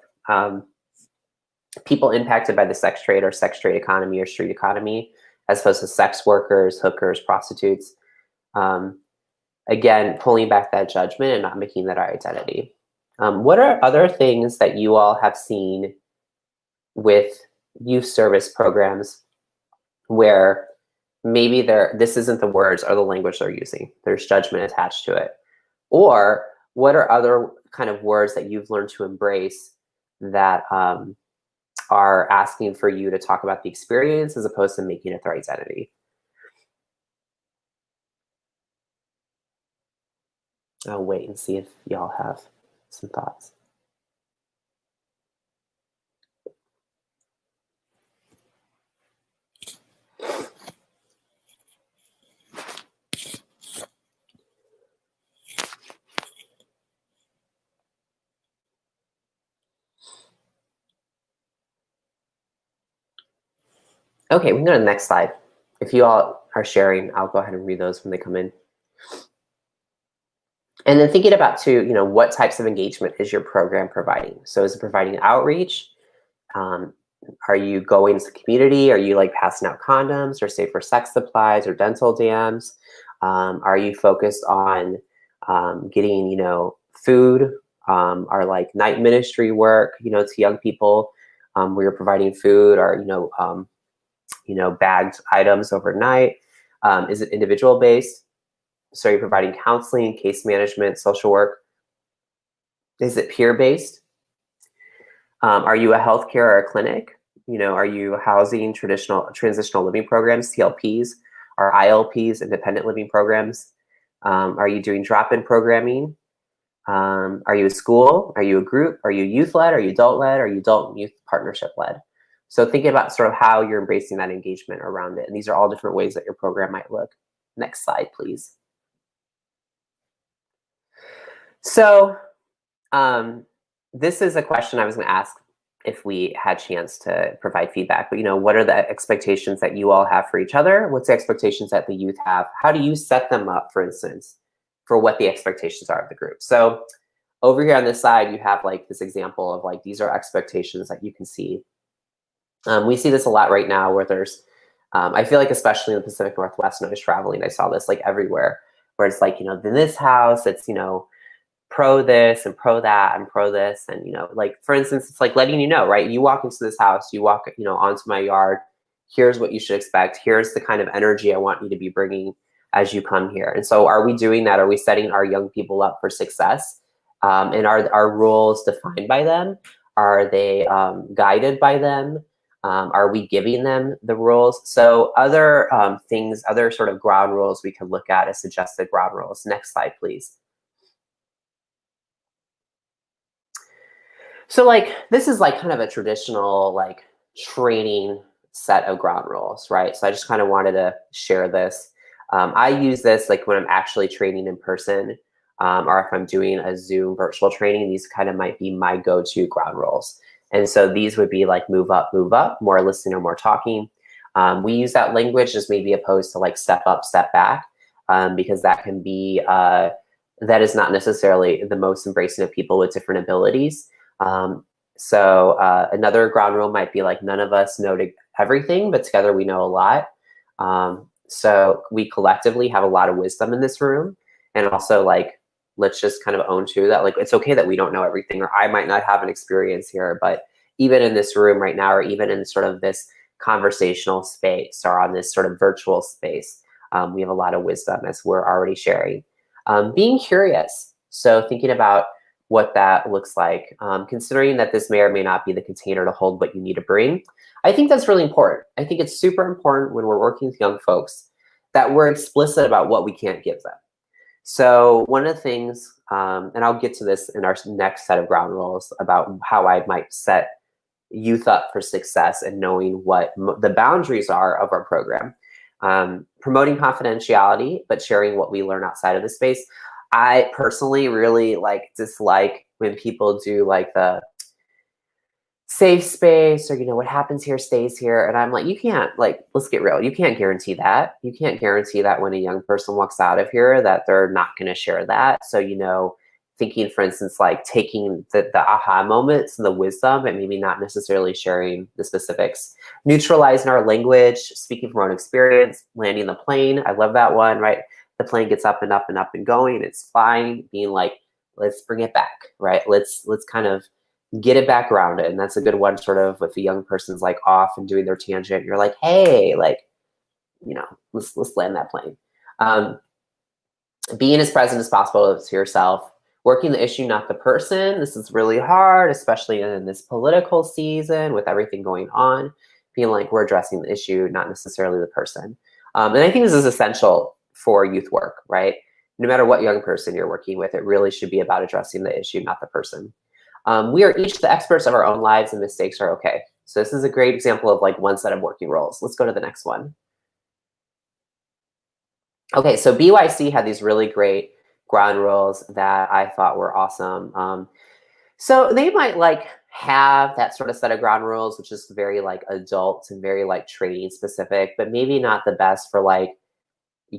People impacted by the sex trade or sex trade economy or street economy, as opposed to sex workers, hookers, prostitutes. Again, pulling back that judgment and not making that our identity. What are other things that you all have seen with youth service programs where maybe this isn't the words or the language they're using, there's judgment attached to it? Or what are other kind of words that you've learned to embrace that are asking for you to talk about the experience as opposed to making it their identity? I'll wait and see if y'all have some thoughts. Okay, we can go to the next slide. If you all are sharing, I'll go ahead and read those when they come in. And then thinking about too, you know, what types of engagement is your program providing? So is it providing outreach? Are you going to the community? Are you like passing out condoms or safer sex supplies or dental dams? Are you focused on getting, you know, food or like night ministry work, you know, to young people where you're providing food or, you know, bagged items overnight? Is it individual based? So you're providing counseling, case management, social work? Is it peer-based? Are you a healthcare or a clinic? You know, are you housing transitional living programs, TLPs, or ILPs, independent living programs? Are you doing drop-in programming? Are you a school? Are you a group? Are you youth-led? Are you adult-led? Are you adult and youth partnership-led? So thinking about sort of how you're embracing that engagement around it. And these are all different ways that your program might look. Next slide, please. So this is a question I was going to ask if we had a chance to provide feedback. But, you know, what are the expectations that you all have for each other? What's the expectations that the youth have? How do you set them up, for instance, for what the expectations are of the group? So over here on this side, you have like this example of like, these are expectations that you can see. We see this a lot right now where there's, I feel like especially in the Pacific Northwest when I was traveling, I saw this like everywhere, where it's like, in this house, it's, pro this and pro that and pro this. And, like, for instance, it's like letting right? You walk into this house, you walk, onto my yard, here's what you should expect. Here's the kind of energy I want you to be bringing as you come here. And so are we doing that? Are we setting our young people up for success? And are our rules defined by them? Are they guided by them? Are we giving them the rules? So other things, other sort of ground rules we can look at as suggested ground rules. Next slide, please. So like, this is like kind of a traditional like training set of ground rules, right? So I just kind of wanted to share this. I use this like when I'm actually training in person, or if I'm doing a Zoom virtual training, these kind of might be my go-to ground rules. And so these would be like move up, more listening or more talking. We use that language as maybe opposed to like step up, step back, because that can be, that is not necessarily the most embracing of people with different abilities. So another ground rule might be like, none of us know everything, but together we know a lot. So we collectively have a lot of wisdom in this room. And also like, let's just kind of own too that like, it's okay that we don't know everything, or I might not have an experience here, but even in this room right now, or even in sort of this conversational space or on this sort of virtual space, we have a lot of wisdom as we're already sharing. Being curious. So thinking about what that looks like, considering that this may or may not be the container to hold what you need to bring. I think that's really important. I think it's super important when we're working with young folks that we're explicit about what we can't give them. So one of the things, and I'll get to this in our next set of ground rules about how I might set youth up for success and knowing what the boundaries are of our program. Promoting confidentiality, but sharing what we learn outside of the space. I personally really dislike when people do like the safe space, or what happens here stays here, and I'm like, you can't, like, let's get real, you can't guarantee that. You can't guarantee that when a young person walks out of here that they're not going to share that. So thinking, for instance, like taking the aha moments and the wisdom and maybe not necessarily sharing the specifics. Neutralizing our language, speaking from our own experience. Landing the plane, I love that one, right? The plane gets up and up and up and going, it's fine. Being like, let's bring it back, right? Let's kind of get it back grounded. And that's a good one, sort of, if a young person's like off and doing their tangent, you're like, hey, like, let's land that plane. Being as present as possible to yourself, working the issue, not the person. This is really hard, especially in this political season with everything going on. Being like, we're addressing the issue, not necessarily the person. And I think this is essential for youth work, right? No matter what young person you're working with, it really should be about addressing the issue, not the person. We are each the experts of our own lives, and mistakes are okay. So this is a great example of like one set of working roles. Let's go to the next one. Okay, so BYC had these really great ground rules that I thought were awesome. So they might like have that sort of set of ground rules, which is very like adult and very like training specific, but maybe not the best for like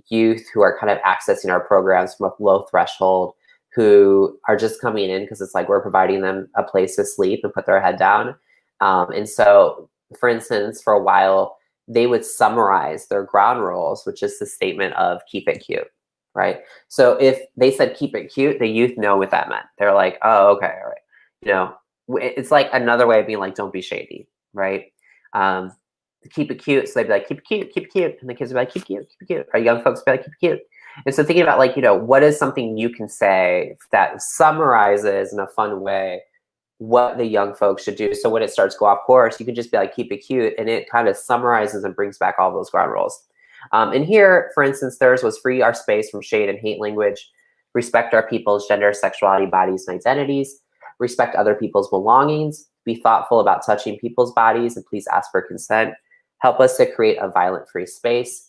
youth who are kind of accessing our programs from a low threshold, who are just coming in because it's like we're providing them a place to sleep and put their head down. And so, for instance, for a while, they would summarize their ground rules, which is the statement of keep it cute, right? So if they said keep it cute, the youth know what that meant. They're like, oh, okay, all right. It's like another way of being like, don't be shady, right? Keep it cute. So they'd be like, keep it cute, keep it cute. And the kids would be like, keep it cute, keep it cute. Our young folks would be like, keep it cute. And so thinking about like, what is something you can say that summarizes in a fun way what the young folks should do. So when it starts to go off course, you can just be like, keep it cute. And it kind of summarizes and brings back all those ground rules. And here, for instance, theirs was free our space from shade and hate language, respect our people's gender, sexuality, bodies, and identities, respect other people's belongings, be thoughtful about touching people's bodies, and please ask for consent, help us to create a violent-free space.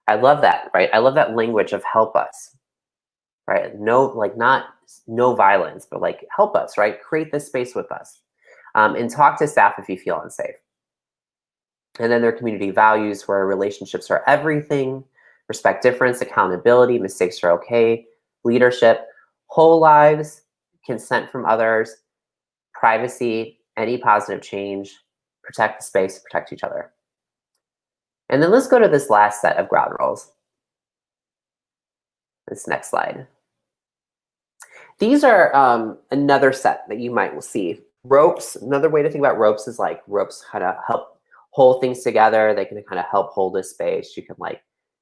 I love that, right? I love that language of help us, right? No, like not no violence, but like help us, right? Create this space with us. And talk to staff if you feel unsafe. And then their community values, where relationships are everything, respect difference, accountability, mistakes are okay, leadership, whole lives, consent from others, privacy, any positive change, protect the space, protect each other. And then let's go to this last set of ground rules. This next slide. These are another set that you might see. Ropes, another way to think about ropes is like ropes kind of help hold things together. They can kind of help hold a space. You can like,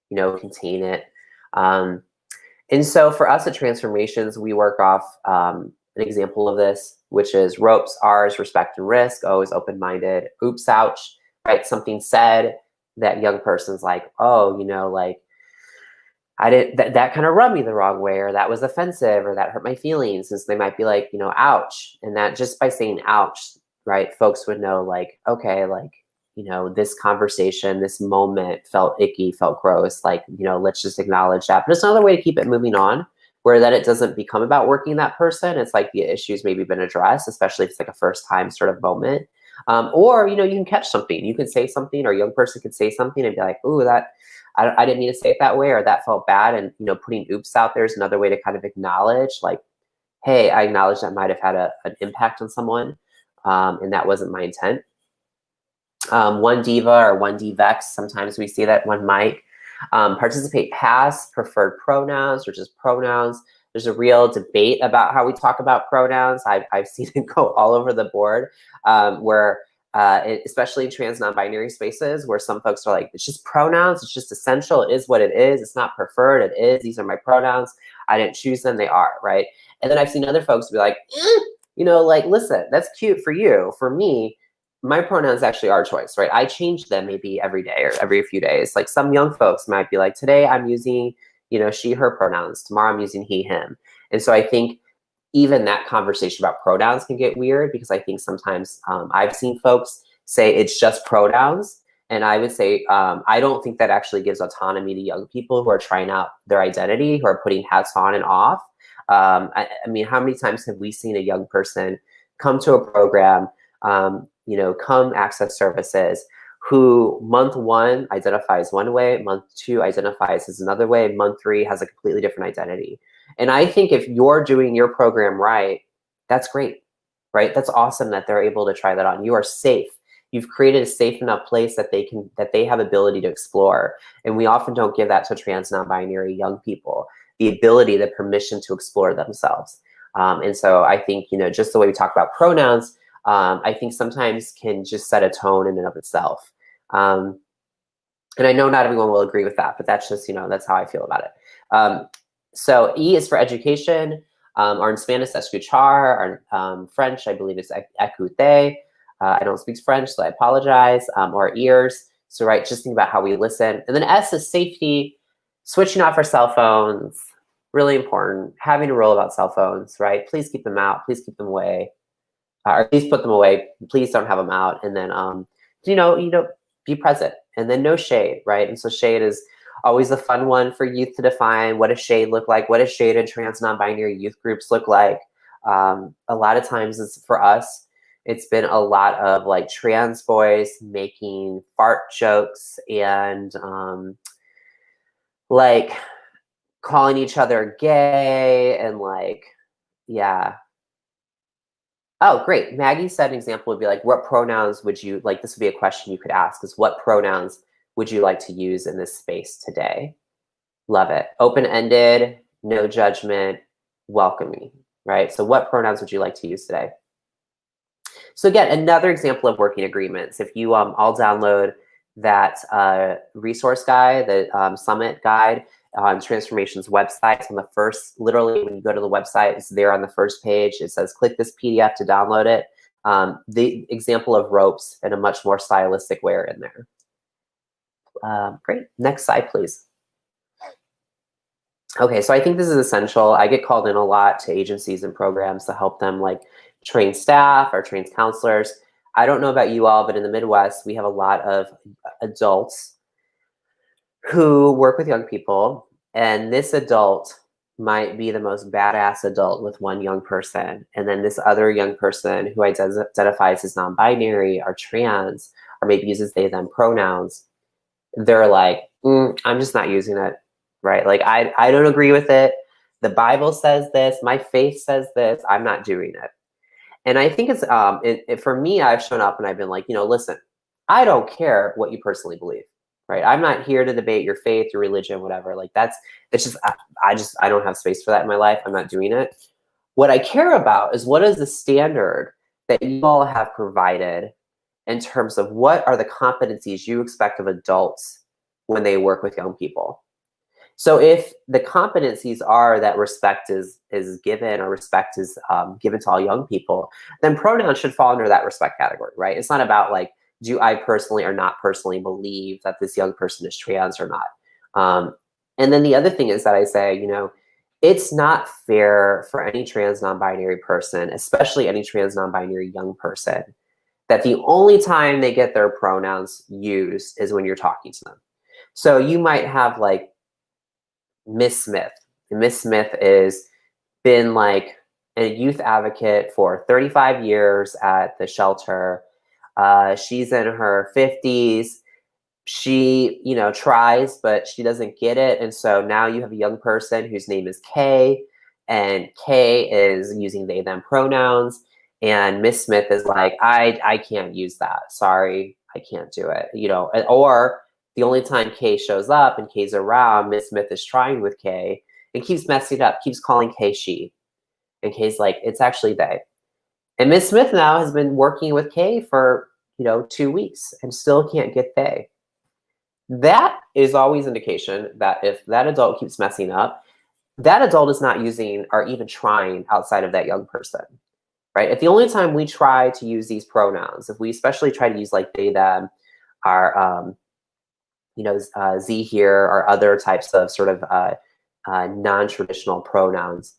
you know, contain it. And so for us at Transformations, we work off an example of this, which is ropes, R's, respect and risk, O is open-minded, oops, ouch, right? Something said that young person's like, oh, you know, like, I didn't, that kind of rubbed me the wrong way, or that was offensive, or that hurt my feelings. And so they might be like, you know, ouch. And that just by saying ouch, right, folks would know like, okay, like, you know, this conversation, this moment felt icky, felt gross. Like, you know, let's just acknowledge that. But it's another way to keep it moving on, where then it doesn't become about working that person. It's like the issue's maybe been addressed, especially if it's like a first time sort of moment. Or, you know, you can catch something. You can say something, or a young person could say something and be like, ooh, that, I didn't mean to say it that way, or that felt bad. And, you know, putting oops out there is another way to kind of acknowledge like, hey, I acknowledge that might have had an impact on someone, and that wasn't my intent. One diva or one divex, sometimes we see that one mic. Participate past, preferred pronouns, or just pronouns. There's a real debate about how we talk about pronouns. I've seen it go all over the board, where especially in trans non-binary spaces, where some folks are like, it's just pronouns, it's just essential, it is what it is, it's not preferred, it is, these are my pronouns, I didn't choose them, they are, right? And then I've seen other folks be like, you know, like, listen, that's cute for you. For me, my pronouns actually are choice, right? I change them maybe every day or every few days. Like some young folks might be like, today I'm using, you know, she, her pronouns, tomorrow I'm using he, him. And so I think even that conversation about pronouns can get weird, because I think sometimes I've seen folks say it's just pronouns. And I would say, I don't think that actually gives autonomy to young people who are trying out their identity, who are putting hats on and off. I mean, how many times have we seen a young person come to a program, you know, come access services, who month one identifies one way, month two identifies as another way, month three has a completely different identity. And I think if you're doing your program right, that's great, right? That's awesome that they're able to try that on. You are safe. You've created a safe enough place that they have ability to explore. And we often don't give that to trans non-binary young people, the ability, the permission to explore themselves. And so I think, you know, just the way we talk about pronouns, I think sometimes can just set a tone in and of itself. And I know not everyone will agree with that, but that's just, you know, that's how I feel about it. So E is for education, or in Spanish, escuchar, or French, I believe it's écouter. I don't speak French, so I apologize, or ears. So, right, just think about how we listen. And then S is safety, switching off our cell phones, really important. Having a rule about cell phones, right? Please keep them out, please keep them away, or please put them away, please don't have them out. And then, you know, be present. And then no shade, right? And so shade is always a fun one for youth to define. What does shade look like? What does shade in trans non-binary youth groups look like? A lot of times it's for us, it's been a lot of like trans boys making fart jokes and like calling each other gay and like, yeah. Oh, great. Maggie said an example would be like, what pronouns would you, like this would be a question you could ask, is what pronouns would you like to use in this space today? Love it. Open-ended, no judgment, welcoming, right? So what pronouns would you like to use today? So again, another example of working agreements. If you all download that resource guide, the summit guide on Transformation's website, it's on the first, literally when you go to the website, it's there on the first page. It says, click this PDF to download it. The example of ropes in a much more stylistic way are in there. Great, next slide, please. Okay, so I think this is essential. I get called in a lot to agencies and programs to help them like train staff or train counselors. I don't know about you all, but in the Midwest, we have a lot of adults who work with young people, and this adult might be the most badass adult with one young person, and then this other young person who identifies as non-binary or trans, or maybe uses they, them pronouns, they're like, I'm just not using it, right? Like, I don't agree with it. The Bible says this, my faith says this, I'm not doing it. And I think it's, for me, I've shown up and I've been like, listen, I don't care what you personally believe, right? I'm not here to debate your faith, your religion, whatever. Like it's just, I don't have space for that in my life. I'm not doing it. What I care about is what is the standard that you all have provided in terms of what are the competencies you expect of adults when they work with young people. So if the competencies are that respect is given, or respect is given to all young people, then pronouns should fall under that respect category, right? It's not about like, do I personally or not personally believe that this young person is trans or not? And then the other thing is that I say, it's not fair for any trans non-binary person, especially any trans non-binary young person, that the only time they get their pronouns used is when you're talking to them. So you might have like Miss Smith. And Miss Smith is been like a youth advocate for 35 years at the shelter. She's in her 50s. She, tries, but she doesn't get it. And so now you have a young person whose name is Kay, and Kay is using they, them pronouns. And Miss Smith is like, I can't use that. Sorry, I can't do it. Or the only time Kay shows up and Kay's around, Miss Smith is trying with Kay and keeps messing it up, keeps calling Kay she. And Kay's like, it's actually they. And Miss Smith now has been working with Kay for, 2 weeks and still can't get they. That is always indication that if that adult keeps messing up, that adult is not using or even trying outside of that young person, right? If the only time we try to use these pronouns, if we especially try to use like they, them, our, Z here, or other types of sort of non-traditional pronouns,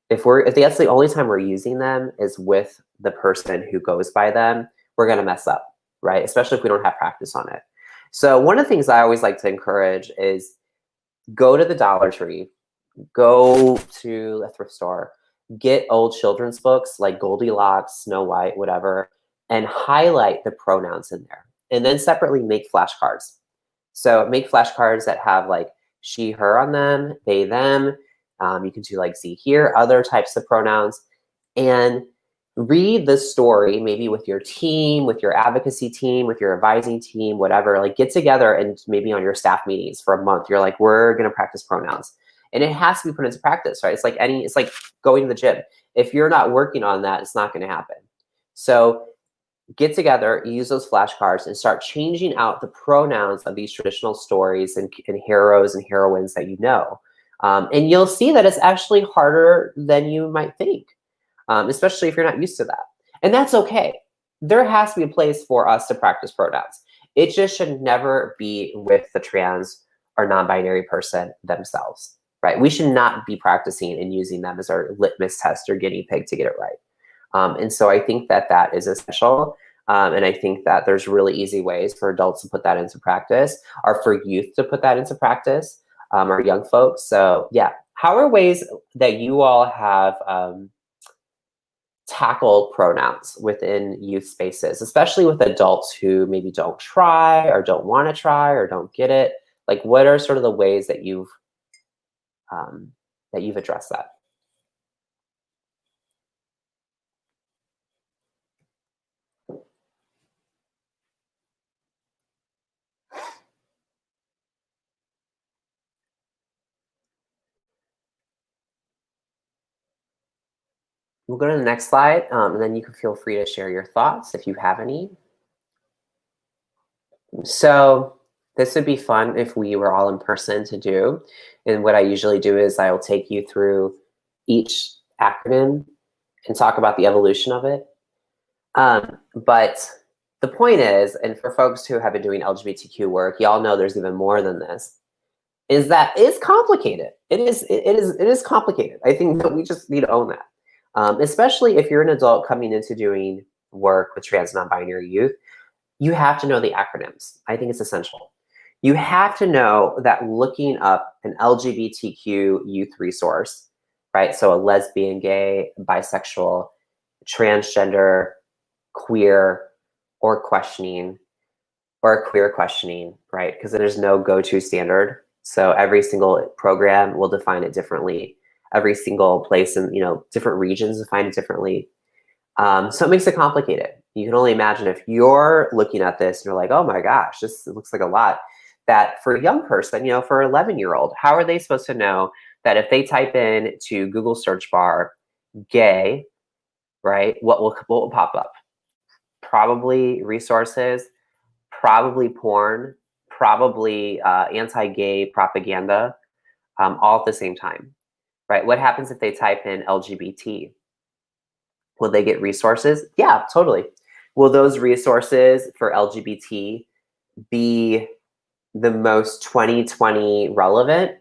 if that's the only time we're using them is with the person who goes by them, we're going to mess up, right? Especially if we don't have practice on it. So one of the things I always like to encourage is go to the Dollar Tree, go to a thrift store, get old children's books like Goldilocks, Snow White, whatever, and highlight the pronouns in there. And then separately make flashcards. So make flashcards that have like she, her on them, they, them. You can do like Z here, other types of pronouns, and read the story maybe with your team, with your advocacy team, with your advising team, whatever. Like get together and maybe on your staff meetings for a month, you're like, we're going to practice pronouns. And it has to be put into practice, right? It's like going to the gym. If you're not working on that, it's not going to happen. So get together, use those flashcards, and start changing out the pronouns of these traditional stories and heroes and heroines that you know. And you'll see that it's actually harder than you might think, especially if you're not used to that. And that's okay. There has to be a place for us to practice pronouns. It just should never be with the trans or non-binary person themselves, right? We should not be practicing and using them as our litmus test or guinea pig to get it right. And so I think that that is essential. And I think that there's really easy ways for adults to put that into practice, or for youth to put that into practice, or young folks. So yeah, how are ways that you all have tackled pronouns within youth spaces, especially with adults who maybe don't try or don't want to try or don't get it? Like, what are sort of the ways that you've addressed that? We'll go to the next slide, and then you can feel free to share your thoughts if you have any. So this would be fun if we were all in person to do. And what I usually do is I will take you through each acronym and talk about the evolution of it. But the point is, and for folks who have been doing LGBTQ work, y'all know there's even more than this, is that it's complicated. It is complicated. I think that we just need to own that. Especially if you're an adult coming into doing work with trans non-binary youth, you have to know the acronyms. I think it's essential. You have to know that looking up an LGBTQ youth resource, right? So a lesbian, gay, bisexual, transgender, queer, or questioning, or queer questioning, right? Because there's no go-to standard. So every single program will define it differently. Every single place in different regions define it differently. So it makes it complicated. You can only imagine if you're looking at this and you're like, oh my gosh, this looks like a lot. That for a young person, for an 11-year-old, how are they supposed to know that if they type in to Google search bar gay, right, what will pop up? Probably resources, probably porn, probably anti-gay propaganda, all at the same time, right? What happens if they type in LGBT? Will they get resources? Yeah, totally. Will those resources for LGBT be the most 2020 relevant?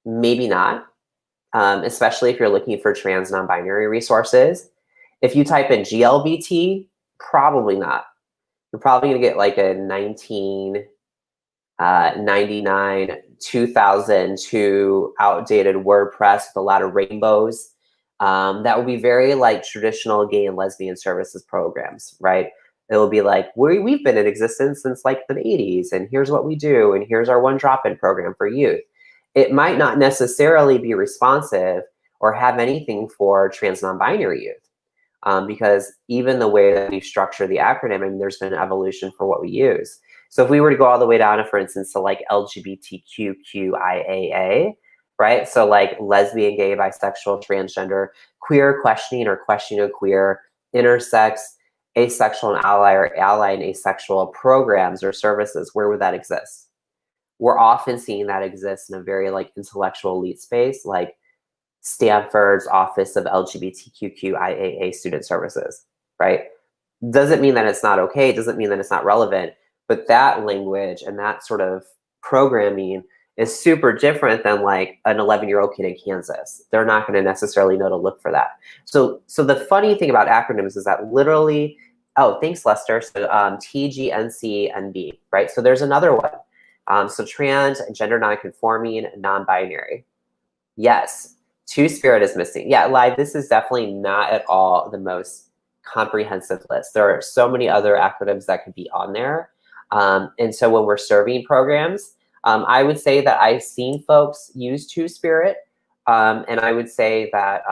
Maybe not, especially if you're looking for trans non-binary resources. If you type in GLBT, probably not. You're probably going to get like a 1999, 2002 outdated WordPress with a lot of rainbows. That would be very like traditional gay and lesbian services programs, right? It will be like, we've been in existence since like the 80s, and here's what we do, and here's our one drop-in program for youth. It might not necessarily be responsive or have anything for trans non-binary youth, because even the way that we structure the acronym, I mean, there's been an evolution for what we use. So if we were to go all the way down to, for instance, to like LGBTQIAA, right? So like lesbian, gay, bisexual, transgender, queer questioning or questioning of queer, intersex, asexual and ally, or ally and asexual programs or services, where would that exist? We're often seeing that exist in a very like intellectual elite space, like Stanford's Office of LGBTQIAA Student Services, right? Doesn't mean that it's not okay, doesn't mean that it's not relevant, but that language and that sort of programming is super different than like an 11-year-old kid in Kansas. They're not going to necessarily know to look for that. So the funny thing about acronyms is that literally, oh, thanks, Lester. So TGNCNB, right? So there's another one. So trans, gender non-conforming, non-binary. Yes, Two-Spirit is missing. Yeah, live, this is definitely not at all the most comprehensive list. There are so many other acronyms that could be on there. And so when we're serving programs, I would say that I've seen folks use Two-Spirit, and I would say that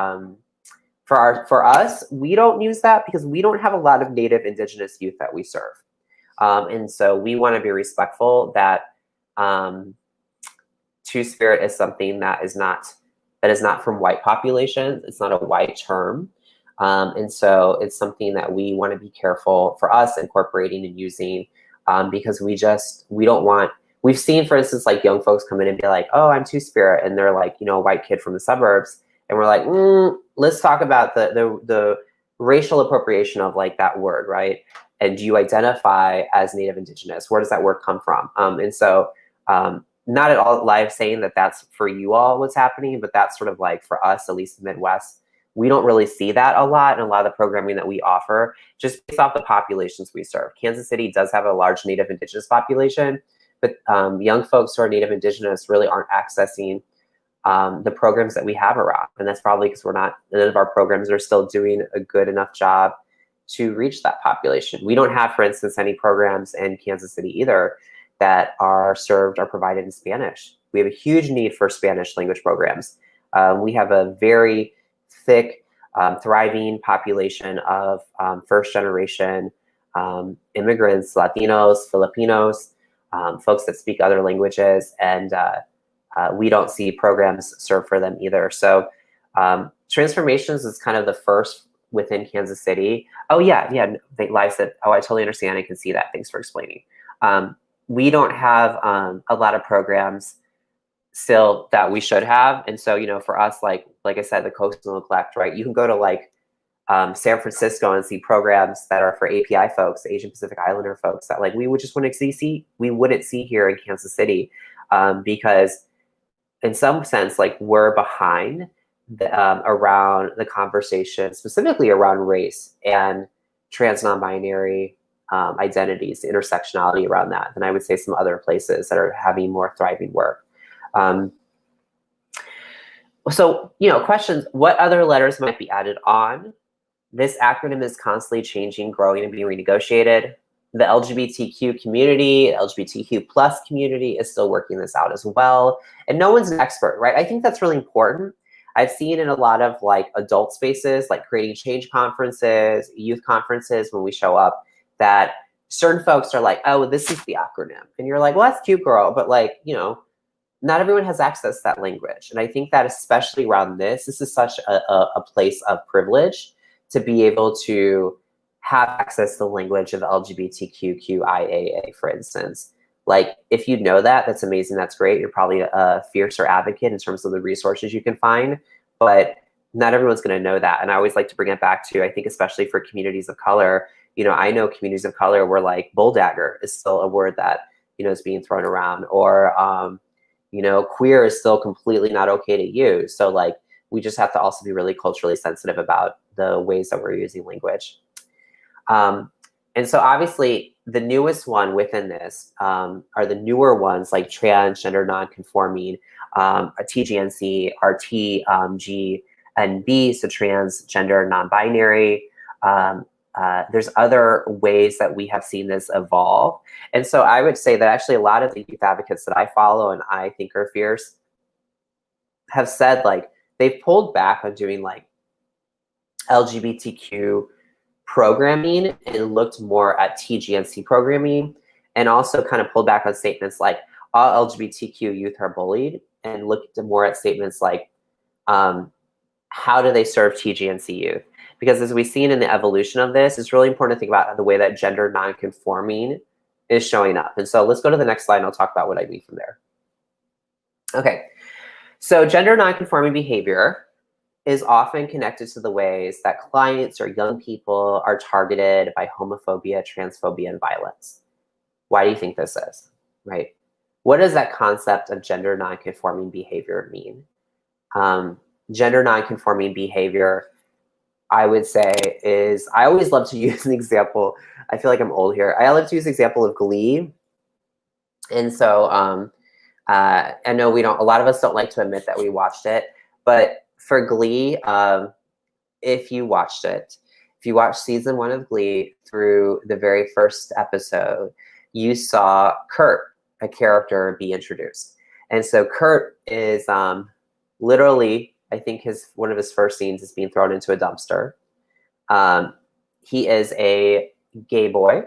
for us, we don't use that because we don't have a lot of Native Indigenous youth that we serve. And so we want to be respectful that Two-Spirit is something that is not from white populations. It's not a white term. And so it's something that we want to be careful for us incorporating and using, because we don't want, we've seen, for instance, like young folks come in and be like, oh, I'm Two-Spirit. And they're like, a white kid from the suburbs. And we're like, let's talk about the racial appropriation of like that word, right? And do you identify as Native Indigenous? Where does that word come from? And so not at all live saying that that's for you all what's happening, but that's sort of like for us, at least in the Midwest, we don't really see that a lot in a lot of the programming that we offer, just based off the populations we serve. Kansas City does have a large Native Indigenous population, but young folks who are Native Indigenous really aren't accessing the programs that we have around. And that's probably because none of our programs are still doing a good enough job to reach that population. We don't have, for instance, any programs in Kansas City either that are provided in Spanish. We have a huge need for Spanish language programs. We have a very thick, thriving population of first generation immigrants, Latinos, Filipinos, folks that speak other languages, and we don't see programs served for them either. So Transformations is kind of the first within Kansas City. Oh yeah, Lai said, oh, I totally understand, I can see that, thanks for explaining. We don't have a lot of programs still that we should have. And so, for us, like I said, the coastal neglect, right? You can go to like San Francisco and see programs that are for API folks, Asian Pacific Islander folks, that like we wouldn't see here in Kansas City, because in some sense, like we're behind around the conversation, specifically around race and trans non-binary identities, the intersectionality around that, than I would say some other places that are having more thriving work. So, questions, what other letters might be added on? This acronym is constantly changing, growing, and being renegotiated. The LGBTQ community, LGBTQ plus community is still working this out as well. And no one's an expert, right? I think that's really important. I've seen in a lot of like adult spaces, like creating change conferences, youth conferences, when we show up, that certain folks are like, oh, this is the acronym. And you're like, well, that's cute, girl. But like, you know, not everyone has access to that language. And I think that especially around this is such a place of privilege to be able to have access to the language of LGBTQIAA, for instance. Like, if you know that, that's amazing, that's great. You're probably a fiercer advocate in terms of the resources you can find, but not everyone's gonna know that. And I always like to bring it back to, I think especially for communities of color, you know, I know communities of color where like bull dagger is still a word that, you know, is being thrown around, or, you know, queer is still completely not okay to use. So like, we just have to also be really culturally sensitive about the ways that we're using language. And so obviously the newest one within this are the newer ones like transgender non-conforming, TGNC, RT, G, and B, so transgender non-binary. There's other ways that we have seen this evolve. And so I would say that actually a lot of the youth advocates that I follow and I think are fierce have said like they've pulled back on doing like LGBTQ programming and looked more at TGNC programming, and also kind of pulled back on statements like all LGBTQ youth are bullied, and looked more at statements like how do they serve TGNC youth? Because as we've seen in the evolution of this, it's really important to think about the way that gender non-conforming is showing up. And so let's go to the next slide and I'll talk about what I mean from there. Okay, so gender non-conforming behavior is often connected to the ways that clients or young people are targeted by homophobia, transphobia, and violence. Why do you think this is, right? What does that concept of gender non-conforming behavior mean? Gender non-conforming behavior, I would say, is, I always love to use an example. I feel like I'm old here. I love to use the example of Glee. And so I know a lot of us don't like to admit that we watched it, but for Glee, if you watched season 1 of Glee through the very first episode, you saw Kurt, a character, be introduced. And so Kurt is literally, I think one of his first scenes is being thrown into a dumpster. He is a gay boy,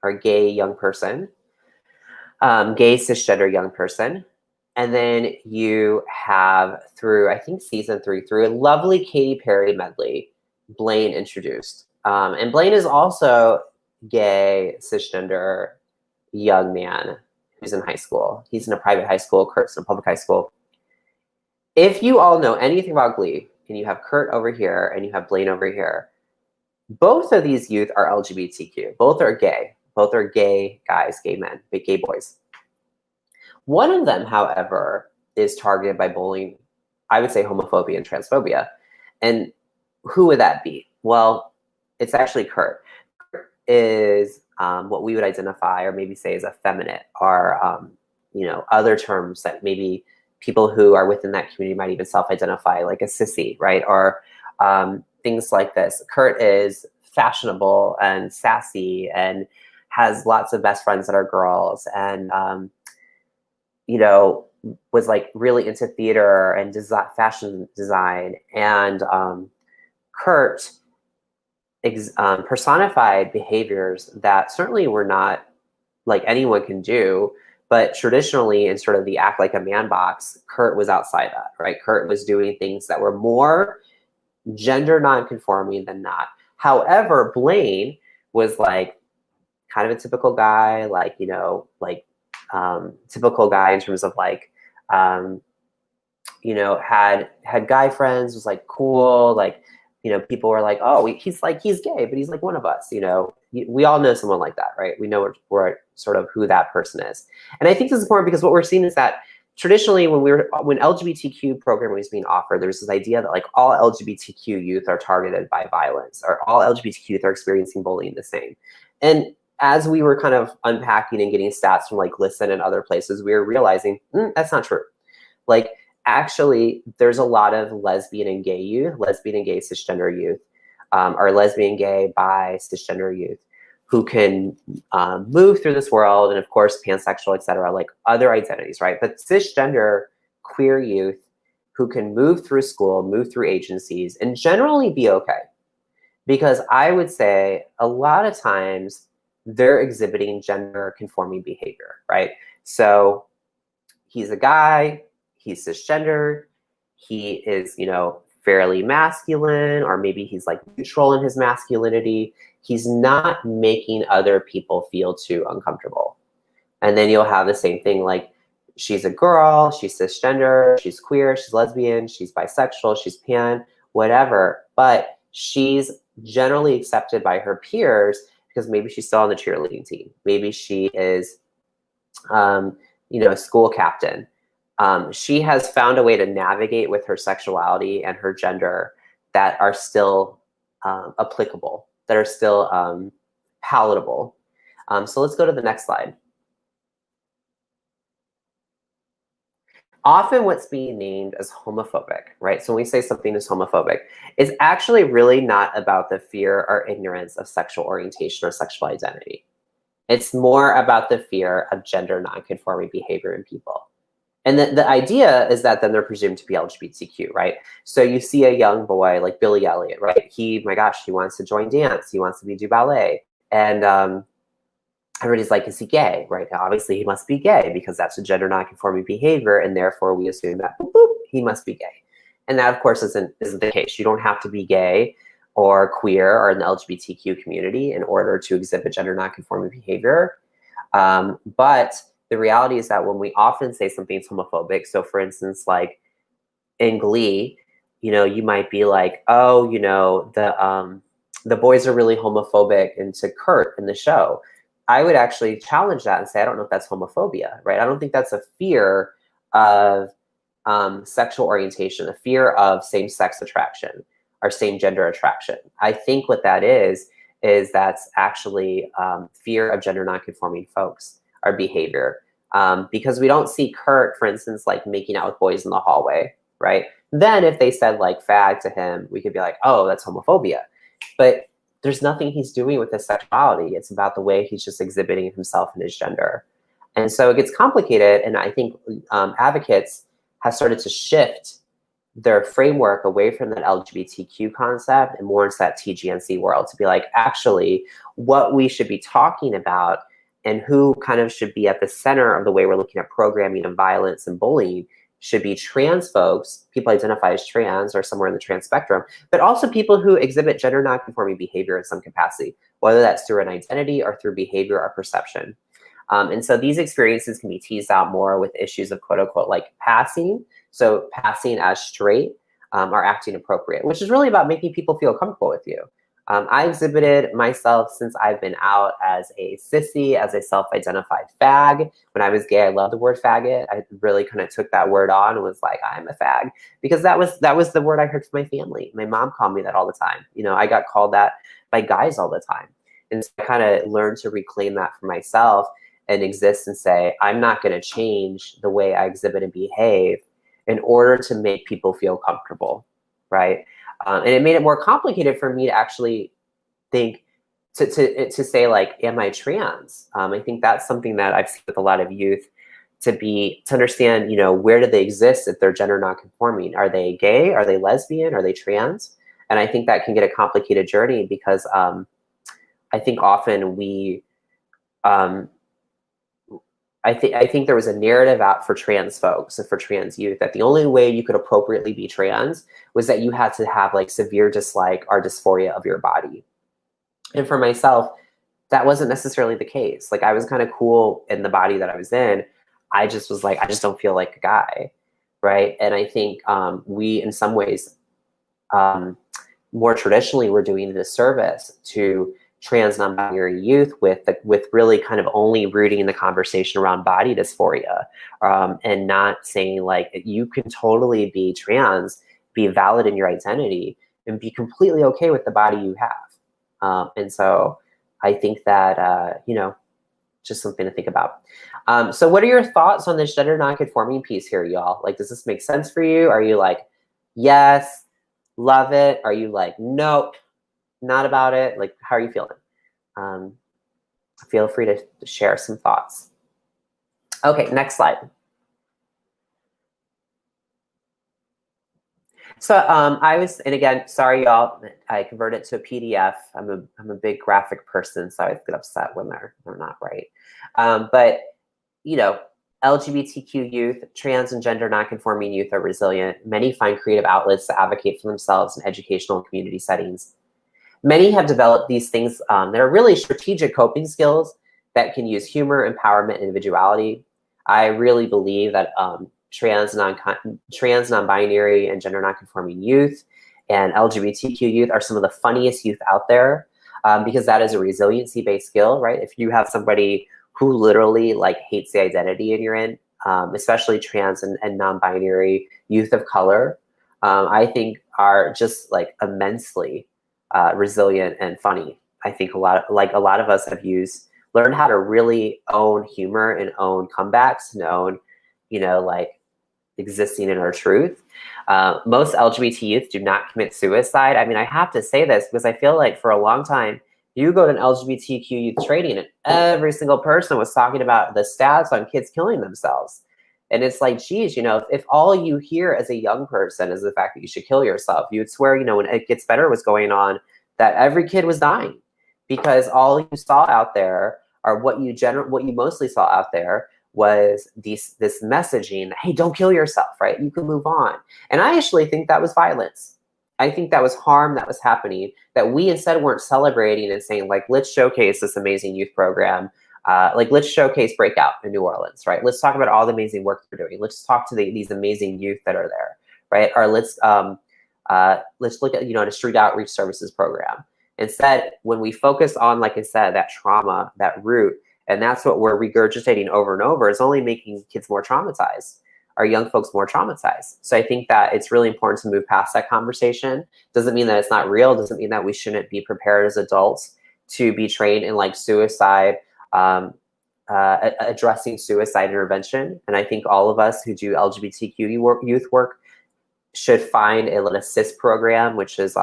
or gay young person, gay cisgender young person. And then you have, through, I think season 3, through a lovely Katy Perry medley, Blaine introduced. And Blaine is also gay, cisgender, young man who's in high school. He's in a private high school, Kurt's in a public high school. If you all know anything about Glee, and you have Kurt over here, and you have Blaine over here, both of these youth are LGBTQ. Both are gay. Both are gay guys, gay men, gay boys. One of them, however, is targeted by bullying, I would say homophobia and transphobia. And who would that be? Well, it's actually Kurt. Kurt is what we would identify or maybe say as effeminate, or you know, other terms that maybe people who are within that community might even self-identify, like a sissy, right? Or things like this. Kurt is fashionable and sassy and has lots of best friends that are girls, and you know, was like really into theater and fashion design. And Kurt personified behaviors that certainly were not like anyone can do, but traditionally in sort of the act like a man box, Kurt was outside that, right? Kurt was doing things that were more gender non-conforming than not. However, Blaine was like kind of a typical guy, like, you know, like typical guy in terms of like, you know, had guy friends, was like cool, like, you know, people were like, oh, he's gay, but he's like one of us, you know. We all know someone like that, right? We know we're sort of who that person is. And I think this is important because what we're seeing is that traditionally when LGBTQ programming was being offered, there's this idea that like all LGBTQ youth are targeted by violence, or all LGBTQ youth are experiencing bullying the same. And as we were kind of unpacking and getting stats from like Listen and other places, we were realizing that's not true. Like, actually, there's a lot of lesbian and gay youth, lesbian and gay cisgender youth, or lesbian, gay, bi, cisgender youth who can move through this world, and of course, pansexual, et cetera, like other identities, right? But cisgender queer youth who can move through school, move through agencies, and generally be okay. Because I would say a lot of times they're exhibiting gender-conforming behavior, right? So he's a guy, he's cisgender, he is, fairly masculine, or maybe he's like neutral in his masculinity. He's not making other people feel too uncomfortable. And then you'll have the same thing, like she's a girl, she's cisgender, she's queer, she's lesbian, she's bisexual, she's pan, whatever. But she's generally accepted by her peers because maybe she's still on the cheerleading team. Maybe she is, a school captain. She has found a way to navigate with her sexuality and her gender that are still applicable, that are still palatable. So let's go to the next slide. Often what's being named as homophobic, right? So when we say something is homophobic, it's actually really not about the fear or ignorance of sexual orientation or sexual identity. It's more about the fear of gender nonconforming behavior in people. And the idea is that then they're presumed to be LGBTQ, right? So you see a young boy like Billy Elliot, right? My gosh, he wants to join dance. He wants to do ballet. And everybody's like, is he gay? Right? Now, obviously, he must be gay because that's a gender nonconforming behavior. And therefore, we assume that boop, boop, he must be gay. And that, of course, isn't the case. You don't have to be gay or queer or in the LGBTQ community in order to exhibit gender nonconforming behavior. But the reality is that when we often say something's homophobic, so for instance, like in Glee, you might be like, oh, the boys are really homophobic, and to Kurt in the show, I would actually challenge that and say, I don't know if that's homophobia, right? I don't think that's a fear of sexual orientation, a fear of same-sex attraction or same-gender attraction. I think what that is that's actually fear of gender nonconforming folks, our behavior. Because we don't see Kurt, for instance, like making out with boys in the hallway, right? Then if they said like fag to him, we could be like, oh, that's homophobia. But there's nothing he's doing with his sexuality. It's about the way he's just exhibiting himself and his gender. And so it gets complicated. And I think advocates have started to shift their framework away from that LGBTQ concept and more into that TGNC world to be like, actually, what we should be talking about and who kind of should be at the center of the way we're looking at programming and violence and bullying should be trans folks, people identify as trans or somewhere in the trans spectrum, but also people who exhibit gender nonconforming behavior in some capacity, whether that's through an identity or through behavior or perception. And so these experiences can be teased out more with issues of quote unquote like passing. So passing as straight or acting appropriate, which is really about making people feel comfortable with you. I exhibited myself since I've been out as a sissy, as a self-identified fag. When I was gay, I loved the word faggot. I really kind of took that word on and was like, I'm a fag, because that was the word I heard from my family. My mom called me that all the time. I got called that by guys all the time. And so I kind of learned to reclaim that for myself and exist and say, I'm not going to change the way I exhibit and behave in order to make people feel comfortable, right? And it made it more complicated for me to actually think, to say like, am I trans? I think that's something that I've seen with a lot of youth to understand, where do they exist if they're gender nonconforming? Are they gay? Are they lesbian? Are they trans? And I think that can get a complicated journey because I think often we, I think there was a narrative out for trans folks and for trans youth that the only way you could appropriately be trans was that you had to have like severe dislike or dysphoria of your body. And for myself, that wasn't necessarily the case. Like I was kind of cool in the body that I was in. I just was like, I just don't feel like a guy, right? And I think we, in some ways, more traditionally, we're doing a disservice to trans non-binary youth with really kind of only rooting the conversation around body dysphoria and not saying like, you can totally be trans, be valid in your identity, and be completely okay with the body you have. And so I think that, just something to think about. So what are your thoughts on this gender nonconforming piece here, y'all? Like, does this make sense for you? Are you like, yes, love it? Are you like, nope, not about it? Like, how are you feeling? Feel free to share some thoughts. Okay, next slide. So I was, and again, sorry y'all, I converted to a PDF. I'm a big graphic person, so I always get upset when they're not right. But you know, LGBTQ youth, trans and gender nonconforming youth are resilient. Many find creative outlets to advocate for themselves in educational and community settings. Many have developed these things that are really strategic coping skills that can use humor, empowerment, and individuality. I really believe that trans, non-binary, and gender nonconforming youth and LGBTQ youth are some of the funniest youth out there because that is a resiliency-based skill, right? If you have somebody who literally like hates the identity you're in, especially trans and non-binary youth of color, I think are just like immensely resilient and funny. I think a lot of us have learned how to really own humor and own comebacks and own, like existing in our truth. Most LGBT youth do not commit suicide. I mean, I have to say this because I feel like for a long time, you go to an LGBTQ youth training and every single person was talking about the stats on kids killing themselves. And it's like, geez, if all you hear as a young person is the fact that you should kill yourself, you would swear, when It Gets Better was going on, that every kid was dying because all you saw out there, or what you mostly saw out there, was this messaging, hey, don't kill yourself, right? You can move on. And I actually think that was violence. I think that was harm that was happening, that we instead weren't celebrating and saying, like, let's showcase this amazing youth program. Like, let's showcase Breakout in New Orleans, right? Let's talk about all the amazing work they're doing. Let's talk to these amazing youth that are there, right? Or let's look at, a street outreach services program. Instead, when we focus on, like I said, that trauma, that root, and that's what we're regurgitating over and over, is only making kids more traumatized, our young folks more traumatized. So I think that it's really important to move past that conversation. Doesn't mean that it's not real. Doesn't mean that we shouldn't be prepared as adults to be trained in like suicide, addressing suicide intervention. And I think all of us who do LGBTQ youth work should find an assist program, which is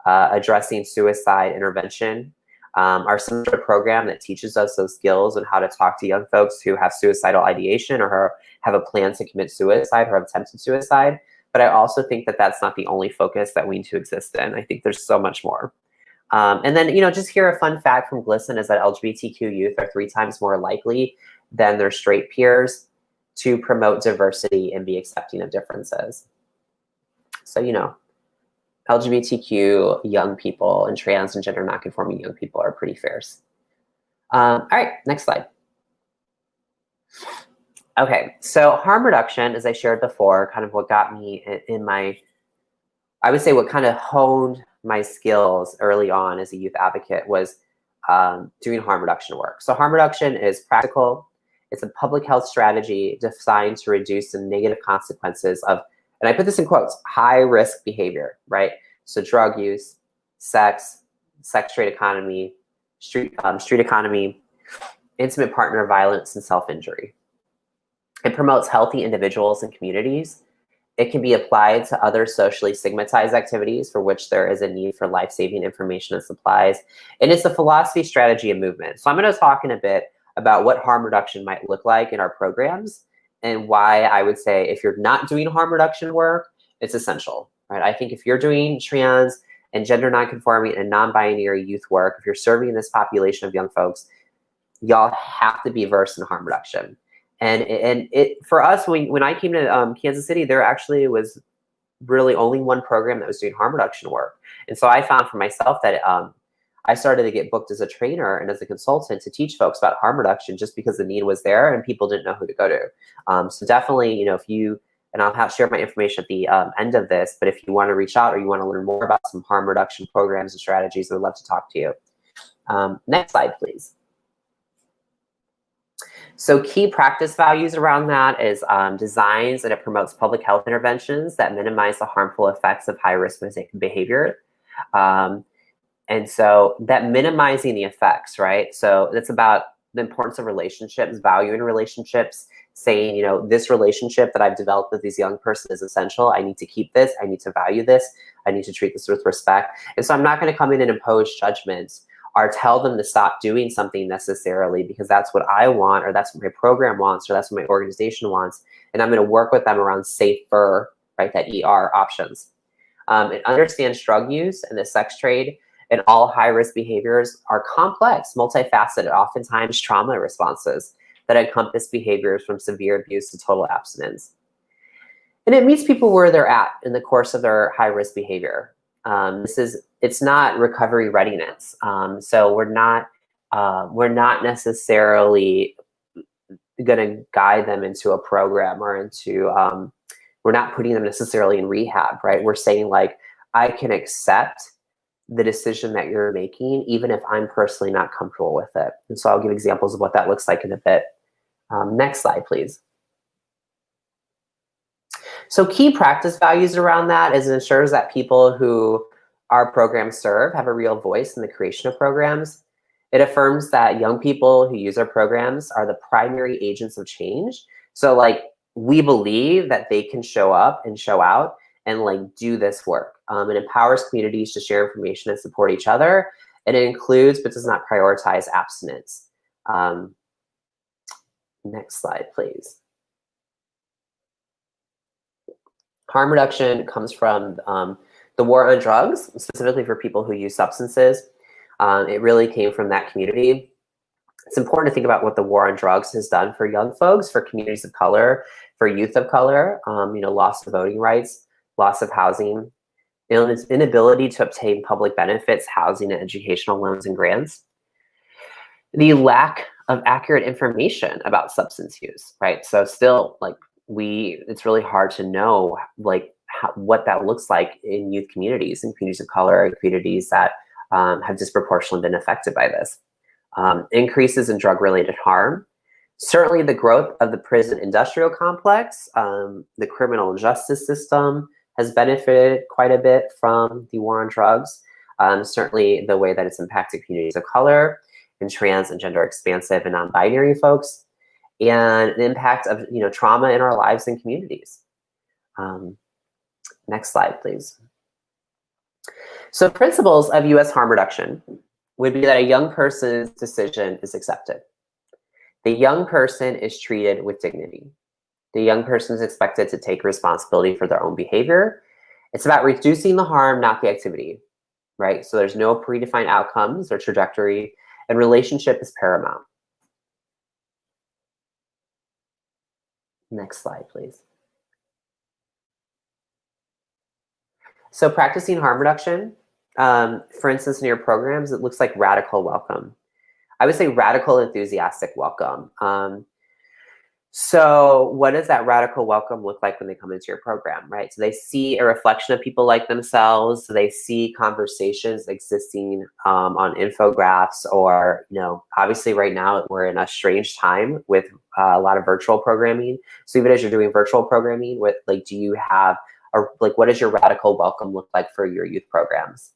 addressing suicide intervention. Our similar program that teaches us those skills and how to talk to young folks who have suicidal ideation or have a plan to commit suicide or have attempted suicide. But I also think that that's not the only focus that we need to exist in. I think there's so much more. And then, just here a fun fact from GLSEN is that LGBTQ youth are 3 times more likely than their straight peers to promote diversity and be accepting of differences. So, LGBTQ young people and trans and gender nonconforming young people are pretty fierce. All right, next slide. Okay, so harm reduction, as I shared before, kind of what got me in my, I would say what kind of honed my skills early on as a youth advocate was doing harm reduction work. So harm reduction is practical. It's a public health strategy designed to reduce the negative consequences of, and I put this in quotes, high risk behavior, right? So drug use, sex trade economy, street economy, intimate partner violence, and self-injury. It promotes healthy individuals and communities. It can be applied to other socially stigmatized activities for which there is a need for life-saving information and supplies. And it's a philosophy, strategy, and movement. So I'm going to talk in a bit about what harm reduction might look like in our programs and why I would say if you're not doing harm reduction work, it's essential, right? I think if you're doing trans and gender nonconforming and non-binary youth work, if you're serving this population of young folks, y'all have to be versed in harm reduction. And it for us, when I came to Kansas City, there actually was really only one program that was doing harm reduction work. And so I found for myself that I started to get booked as a trainer and as a consultant to teach folks about harm reduction just because the need was there and people didn't know who to go to. So definitely, if you, and I'll share my information at the end of this, but if you want to reach out or you want to learn more about some harm reduction programs and strategies, I'd love to talk to you. Next slide, please. So key practice values around that is designs and it promotes public health interventions that minimize the harmful effects of high-risk behavior. And so that minimizing the effects, right? So it's about the importance of relationships, valuing relationships, saying, this relationship that I've developed with this young person is essential. I need to keep this. I need to value this. I need to treat this with respect. And so I'm not going to come in and impose judgments or tell them to stop doing something necessarily because that's what I want or that's what my program wants or that's what my organization wants. And I'm going to work with them around safer right? That ER, options. It understands drug use and the sex trade, and all high-risk behaviors are complex, multifaceted, oftentimes trauma responses that encompass behaviors from severe abuse to total abstinence. And it meets people where they're at in the course of their high-risk behavior. It's not recovery readiness. So we're not necessarily going to guide them into a program or into, we're not putting them necessarily in rehab, right? We're saying like, I can accept the decision that you're making, even if I'm personally not comfortable with it. And so I'll give examples of what that looks like in a bit. Next slide, please. So key practice values around that is it ensures that people who our programs serve have a real voice in the creation of programs. It affirms that young people who use our programs are the primary agents of change. So like, we believe that they can show up and show out and like do this work. It empowers communities to share information and support each other. And it includes, but does not prioritize, abstinence. Next slide, please. Harm reduction comes from the war on drugs, specifically for people who use substances. It really came from that community. It's important to think about what the war on drugs has done for young folks, for communities of color, for youth of color, loss of voting rights, loss of housing, inability to obtain public benefits, housing, and educational loans and grants. The lack of accurate information about substance use, right? So still, like, it's really hard to know, like, what that looks like in youth communities and communities of color and communities that have disproportionately been affected by this. Increases in drug-related harm. Certainly the growth of the prison industrial complex, the criminal justice system has benefited quite a bit from the war on drugs. Certainly the way that it's impacted communities of color and trans and gender-expansive and non-binary folks, and the impact of trauma in our lives and communities. Next slide, please. So principles of US harm reduction would be that a young person's decision is accepted. The young person is treated with dignity. The young person is expected to take responsibility for their own behavior. It's about reducing the harm, not the activity, right? So there's no predefined outcomes or trajectory, and relationship is paramount. Next slide, please. So practicing harm reduction, for instance, in your programs, it looks like radical welcome. I would say radical enthusiastic welcome. So what does that radical welcome look like when they come into your program, right? So they see a reflection of people like themselves. So they see conversations existing on infographics, or, obviously right now we're in a strange time with a lot of virtual programming. So even as you're doing virtual programming, do you have, what does your radical welcome look like for your youth programs?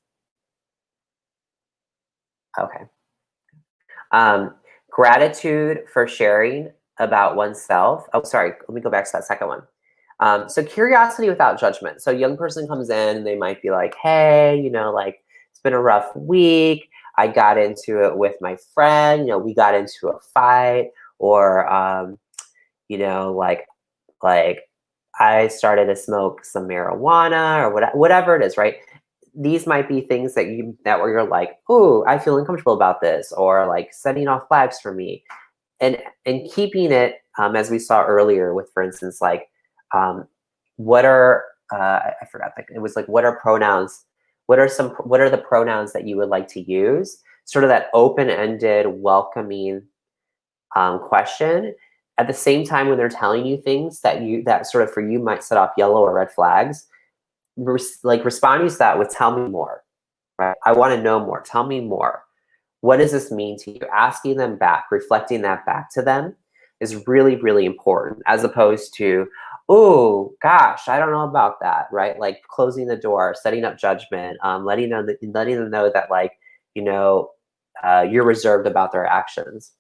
Okay. Gratitude for sharing about oneself. Oh, sorry, let me go back to that second one. So curiosity without judgment. So a young person comes in and they might be like, hey, it's been a rough week. I got into it with my friend, we got into a fight, or, I started to smoke some marijuana, or whatever it is, right? These might be things that where you're like, oh, I feel uncomfortable about this, or like setting off flags for me. And keeping it, as we saw earlier with, for instance, what are, I forgot, it was like, what are pronouns? What are the pronouns that you would like to use? Sort of that open-ended, welcoming question. At the same time, when they're telling you things that sort of for you might set off yellow or red flags, responding to that with, tell me more, right? I want to know more, tell me more. What does this mean to you? Asking them back, reflecting that back to them is really, really important, as opposed to, oh, gosh, I don't know about that, right? Like closing the door, setting up judgment, letting them know that, you're reserved about their actions.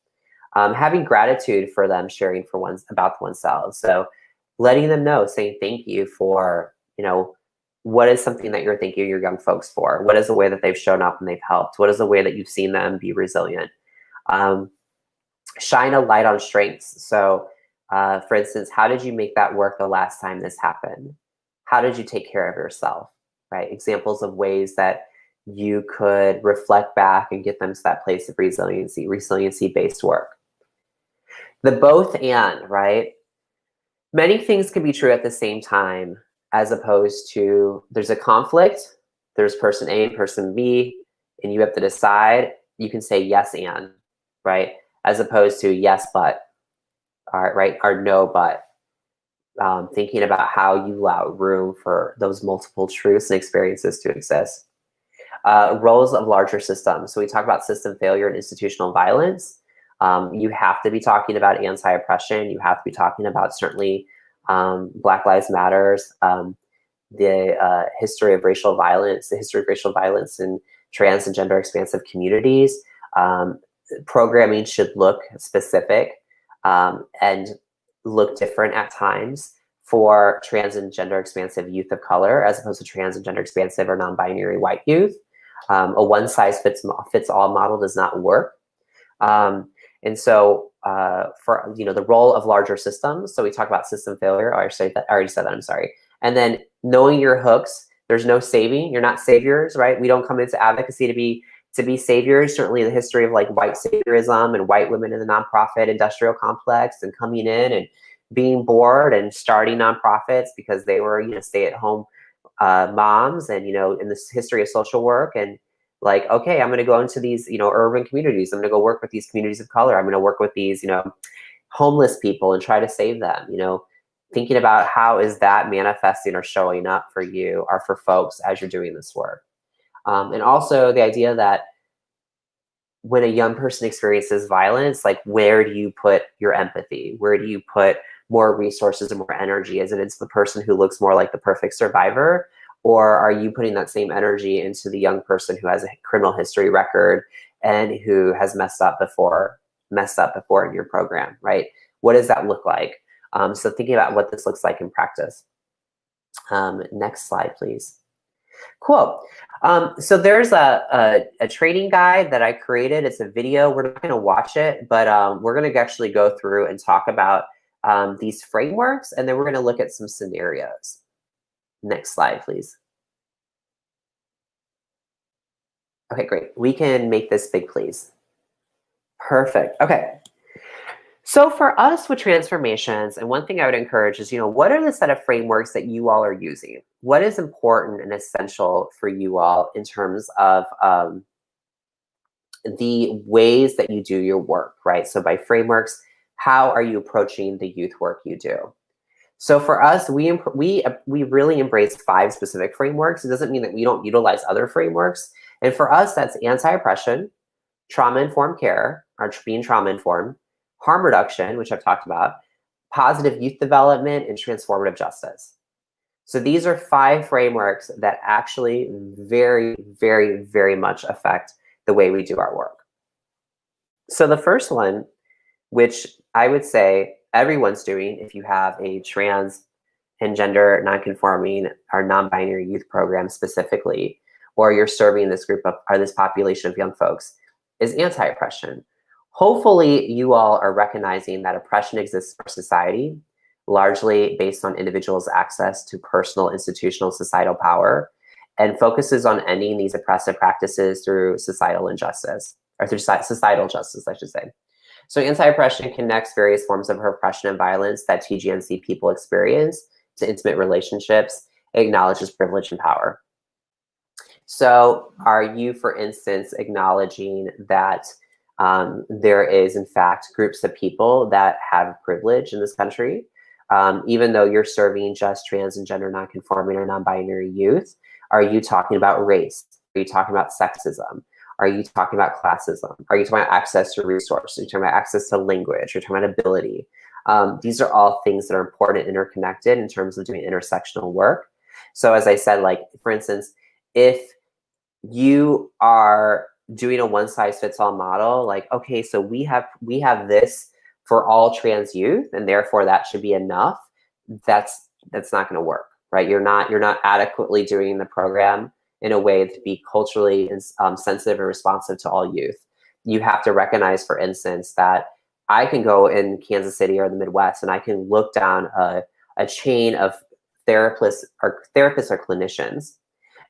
Having gratitude for them sharing about oneself. So letting them know, saying thank you for, what is something that you're thanking your young folks for? What is the way that they've shown up and they've helped? What is the way that you've seen them be resilient? Shine a light on strengths. So for instance, how did you make that work the last time this happened? how did you take care of yourself, right? Examples of ways that you could reflect back and get them to that place of resiliency-based work. The both and, right? Many things can be true at the same time, as opposed to there's a conflict, there's person A and person B, and you have to decide. You can say yes and, right? As opposed to yes but, right? Or no but. Thinking about how you allow room for those multiple truths and experiences to exist. Roles of larger systems. So we talk about system failure and institutional violence. You have to be talking about anti-oppression. You have to be talking about certainly Black Lives Matters, the history of racial violence, in trans and gender-expansive communities. Programming should look specific and look different at times for trans and gender-expansive youth of color, as opposed to trans and gender-expansive or non-binary white youth. A one-size-fits-all model does not work. And so for the role of larger systems, so we talk about system failure. I already said that, I'm sorry. And then knowing your hooks, there's no saving. You're not saviors, right? We don't come into advocacy to be saviors. Certainly the history of like white saviorism and white women in the nonprofit industrial complex and coming in and being bored and starting nonprofits because they were, stay-at-home moms and, in this history of social work and like, okay, I'm going to go into these, urban communities. I'm going to go work with these communities of color. I'm going to work with these, homeless people and try to save them, thinking about how is that manifesting or showing up for you or for folks as you're doing this work. And also the idea that when a young person experiences violence, like where do you put your empathy? Where do you put more resources and more energy? Is it into the person who looks more like the perfect survivor? Or are you putting that same energy into the young person who has a criminal history record and who has messed up before in your program, right? What does that look like? So thinking about what this looks like in practice. Next slide, please. Cool. So there's a training guide that I created. It's a video. We're not going to watch it, but we're going to actually go through and talk about these frameworks, and then we're going to look at some scenarios. Next slide, please. Okay, great. We can make this big, please. Perfect. Okay. So for us with transformations, and one thing I would encourage is, what are the set of frameworks that you all are using? What is important and essential for you all in terms of the ways that you do your work, right? So by frameworks, how are you approaching the youth work you do? So for us, we really embrace 5 specific frameworks. It doesn't mean that we don't utilize other frameworks. And for us, that's anti-oppression, trauma-informed care, or being trauma-informed, harm reduction, which I've talked about, positive youth development, and transformative justice. So these are 5 frameworks that actually very, very, very much affect the way we do our work. So the first one, which I would say everyone's doing if you have a trans and gender nonconforming or non-binary youth program specifically, or you're serving this group of, or this population of young folks, is anti-oppression. Hopefully you all are recognizing that oppression exists in our society, largely based on individuals' access to personal, institutional, societal power, and focuses on ending these oppressive practices through societal injustice, or through societal justice, I should say. So anti-oppression connects various forms of oppression and violence that TGNC people experience to intimate relationships. It acknowledges privilege and power. So are you, for instance, acknowledging that there is, in fact, groups of people that have privilege in this country, even though you're serving just trans and gender nonconforming or non-binary youth? Are you talking about race? Are you talking about sexism? Are you talking about classism? Are you talking about access to resources? Are you talking about access to language? Are you talking about ability? These are all things that are important and interconnected in terms of doing intersectional work. So as I said, like, for instance, if you are doing a one-size-fits-all model, like, okay, so we have this for all trans youth, and therefore that should be enough. That's not going to work, right? You're not adequately doing the program in a way to be culturally sensitive and responsive to all youth. You have to recognize, for instance, that I can go in Kansas City or the Midwest and I can look down a chain of therapists or clinicians,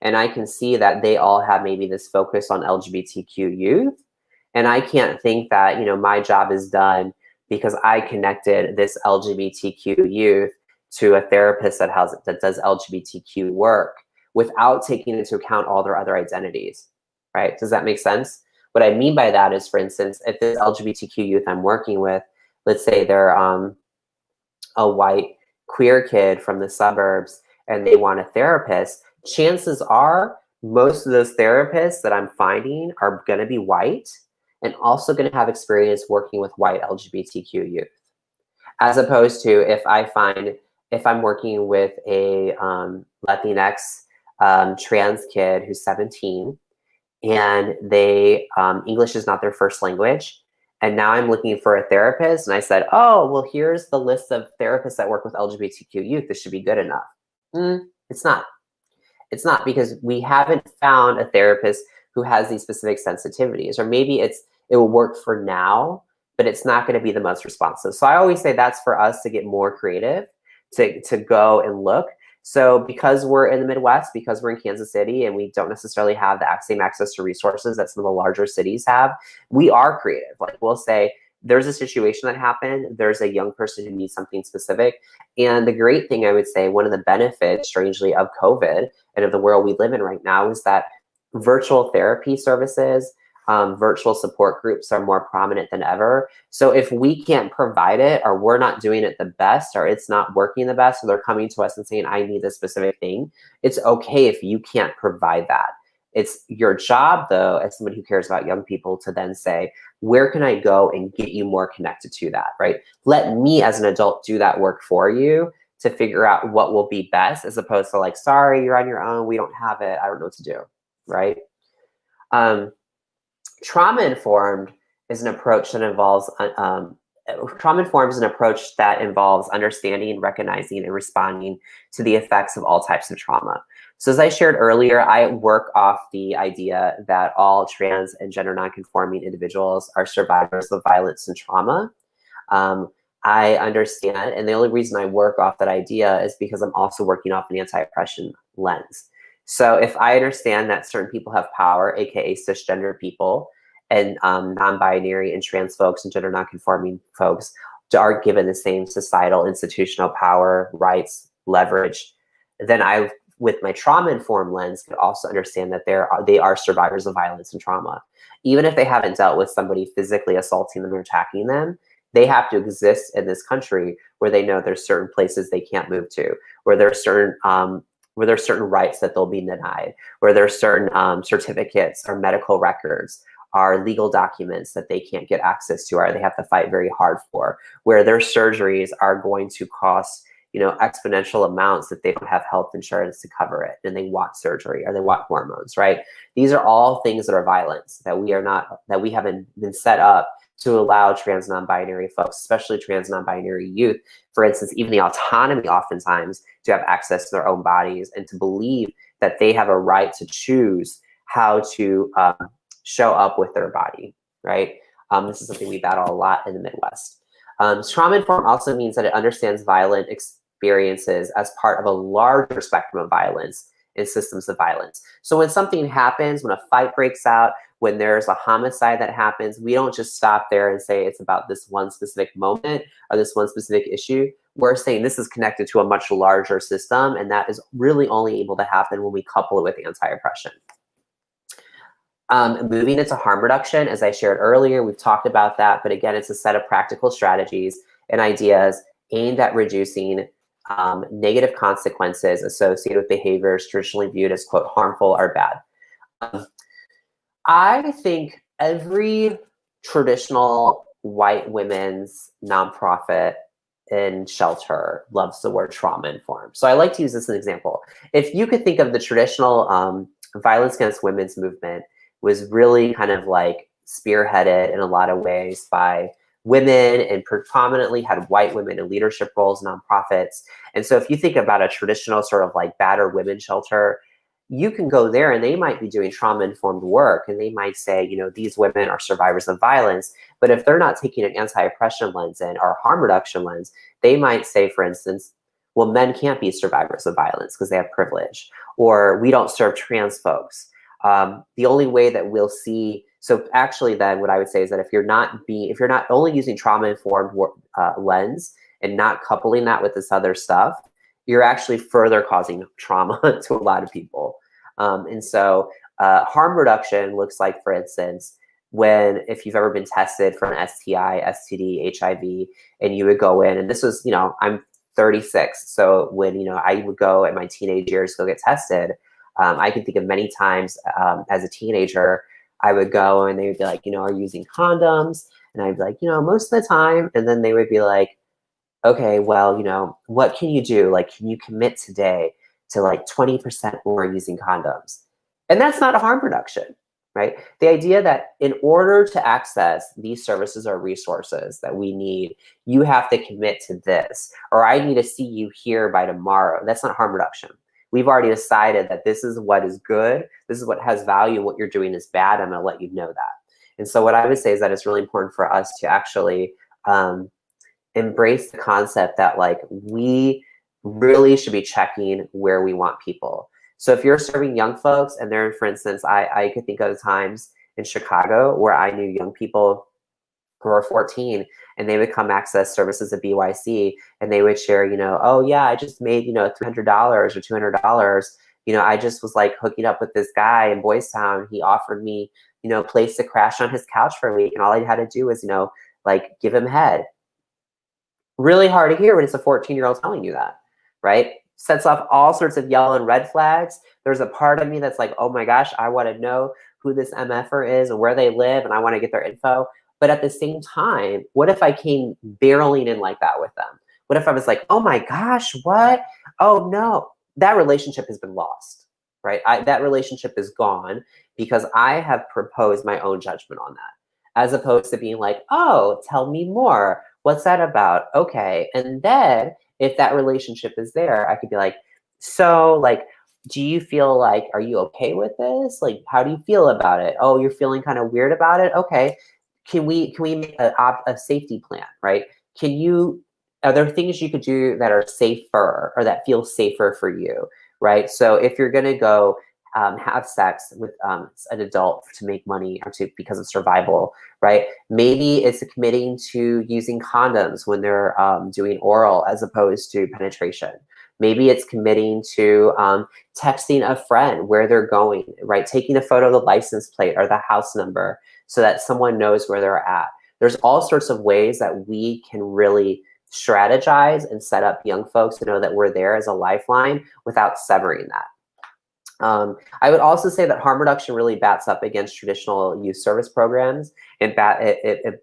and I can see that they all have maybe this focus on LGBTQ youth, and I can't think that, you know, my job is done because I connected this LGBTQ youth to a therapist that does LGBTQ work without taking into account all their other identities, right? Does that make sense? What I mean by that is, for instance, if this LGBTQ youth I'm working with, let's say they're a white queer kid from the suburbs and they want a therapist, chances are most of those therapists that I'm finding are going to be white and also going to have experience working with white LGBTQ youth. As opposed to if I'm working with a Latinx trans kid who's 17 and they English is not their first language, and now I'm looking for a therapist, and I said, oh, well, here's the list of therapists that work with LGBTQ youth. This should be good enough. It's not. It's not, because we haven't found a therapist who has these specific sensitivities, or maybe it will work for now, but it's not going to be the most responsive. So I always say that's for us to get more creative, to go and look. So because we're in the Midwest, because we're in Kansas City, and we don't necessarily have the same access to resources that some of the larger cities have, we are creative. Like, we'll say, there's a situation that happened, there's a young person who needs something specific. And the great thing, I would say, one of the benefits, strangely, of COVID and of the world we live in right now is that virtual therapy services, virtual support groups are more prominent than ever. So if we can't provide it, or we're not doing it the best, or it's not working the best, so they're coming to us and saying, I need this specific thing, it's okay if you can't provide that. It's your job, though, as somebody who cares about young people, to then say, where can I go and get you more connected to that, right? Let me as an adult do that work for you to figure out what will be best, as opposed to like, sorry, you're on your own, we don't have it, I don't know what to do, right? Trauma-informed is an approach that involves understanding, recognizing, and responding to the effects of all types of trauma. So as I shared earlier, I work off the idea that all trans and gender nonconforming individuals are survivors of violence and trauma. I understand, and the only reason I work off that idea is because I'm also working off an anti-oppression lens. So if I understand that certain people have power, aka cisgender people, and non-binary and trans folks and gender nonconforming folks are given the same societal institutional power, rights, leverage, then I, with my trauma-informed lens, could also understand that they are survivors of violence and trauma. Even if they haven't dealt with somebody physically assaulting them or attacking them, they have to exist in this country where they know there's certain places they can't move to, where there's certain rights that they'll be denied, where there's certain certificates or medical records are legal documents that they can't get access to, or they have to fight very hard for, where their surgeries are going to cost, you know, exponential amounts if they don't have health insurance to cover it, and they want surgery or they want hormones, right? These are all things that are violence that we haven't been set up to allow trans non-binary folks, especially trans non-binary youth, for instance, even the autonomy oftentimes to have access to their own bodies and to believe that they have a right to choose how to show up with their body, right? This is something we battle a lot in the Midwest. Trauma-informed also means that it understands violent experiences as part of a larger spectrum of violence and systems of violence. So when something happens, when a fight breaks out, when there's a homicide that happens, we don't just stop there and say it's about this one specific moment or this one specific issue. We're saying this is connected to a much larger system, and that is really only able to happen when we couple it with anti-oppression. Moving into harm reduction, as I shared earlier, we've talked about that, but again, it's a set of practical strategies and ideas aimed at reducing negative consequences associated with behaviors traditionally viewed as, quote, harmful or bad. I think every traditional white women's nonprofit and shelter loves the word trauma-informed. So I like to use this as an example. If you could think of the traditional violence against women's movement was really kind of like spearheaded in a lot of ways by women, and predominantly had white women in leadership roles, nonprofits. And so if you think about a traditional sort of like battered women's shelter, you can go there and they might be doing trauma-informed work, and they might say, you know, these women are survivors of violence. But if they're not taking an anti-oppression lens in or harm reduction lens, they might say, for instance, well, men can't be survivors of violence because they have privilege, or we don't serve trans folks. The only way that we'll see, so actually then what I would say is that if you're not only using trauma-informed lens and not coupling that with this other stuff, you're actually further causing trauma to a lot of people. And so harm reduction looks like, for instance, if you've ever been tested for an STI, STD, HIV, and you would go in, and this was, I'm 36, so when, I would go in my teenage years go get tested, I can think of many times as a teenager, I would go and they would be like, are you using condoms? And I'd be like, most of the time. And then they would be like, okay, well, what can you do? Like, can you commit today to like 20% more using condoms? And that's not a harm reduction, right? The idea that in order to access these services or resources that we need, you have to commit to this, or I need to see you here by tomorrow. That's not harm reduction. We've already decided that this is what is good, this is what has value, what you're doing is bad, I'm gonna let you know that. And so what I would say is that it's really important for us to actually embrace the concept that like we really should be checking where we want people. So if you're serving young folks and they're, for instance, I could think of times in Chicago where I knew young people who were 14 and they would come access services at BYC and they would share, oh yeah, I just made, $300 or $200. I just was like hooking up with this guy in Boys Town. He offered me, a place to crash on his couch for a week. And all I had to do was, like give him head. Really hard to hear when it's a 14-year-old telling you that, right? Sets off all sorts of yellow and red flags. There's a part of me that's like, oh my gosh, I want to know who this MFer is and where they live, and I want to get their info. But at the same time, what if I came barreling in like that with them? What if I was like, oh my gosh, what? Oh no, that relationship has been lost, right? That relationship is gone because I have proposed my own judgment on that, as opposed to being like, oh, tell me more. What's that about? Okay. And then if that relationship is there, I could be like, so like, do you feel like, are you okay with this? Like, how do you feel about it? Oh, you're feeling kind of weird about it? Okay. Can we make a safety plan, right? Are there things you could do that are safer or that feel safer for you, right? So if you're gonna go have sex with an adult to make money or because of survival, right? Maybe it's committing to using condoms when they're doing oral as opposed to penetration. Maybe it's committing to texting a friend where they're going, right? Taking a photo of the license plate or the house number so that someone knows where they're at. There's all sorts of ways that we can really strategize and set up young folks to know that we're there as a lifeline without severing that. I would also say that harm reduction really bats up against traditional youth service programs. It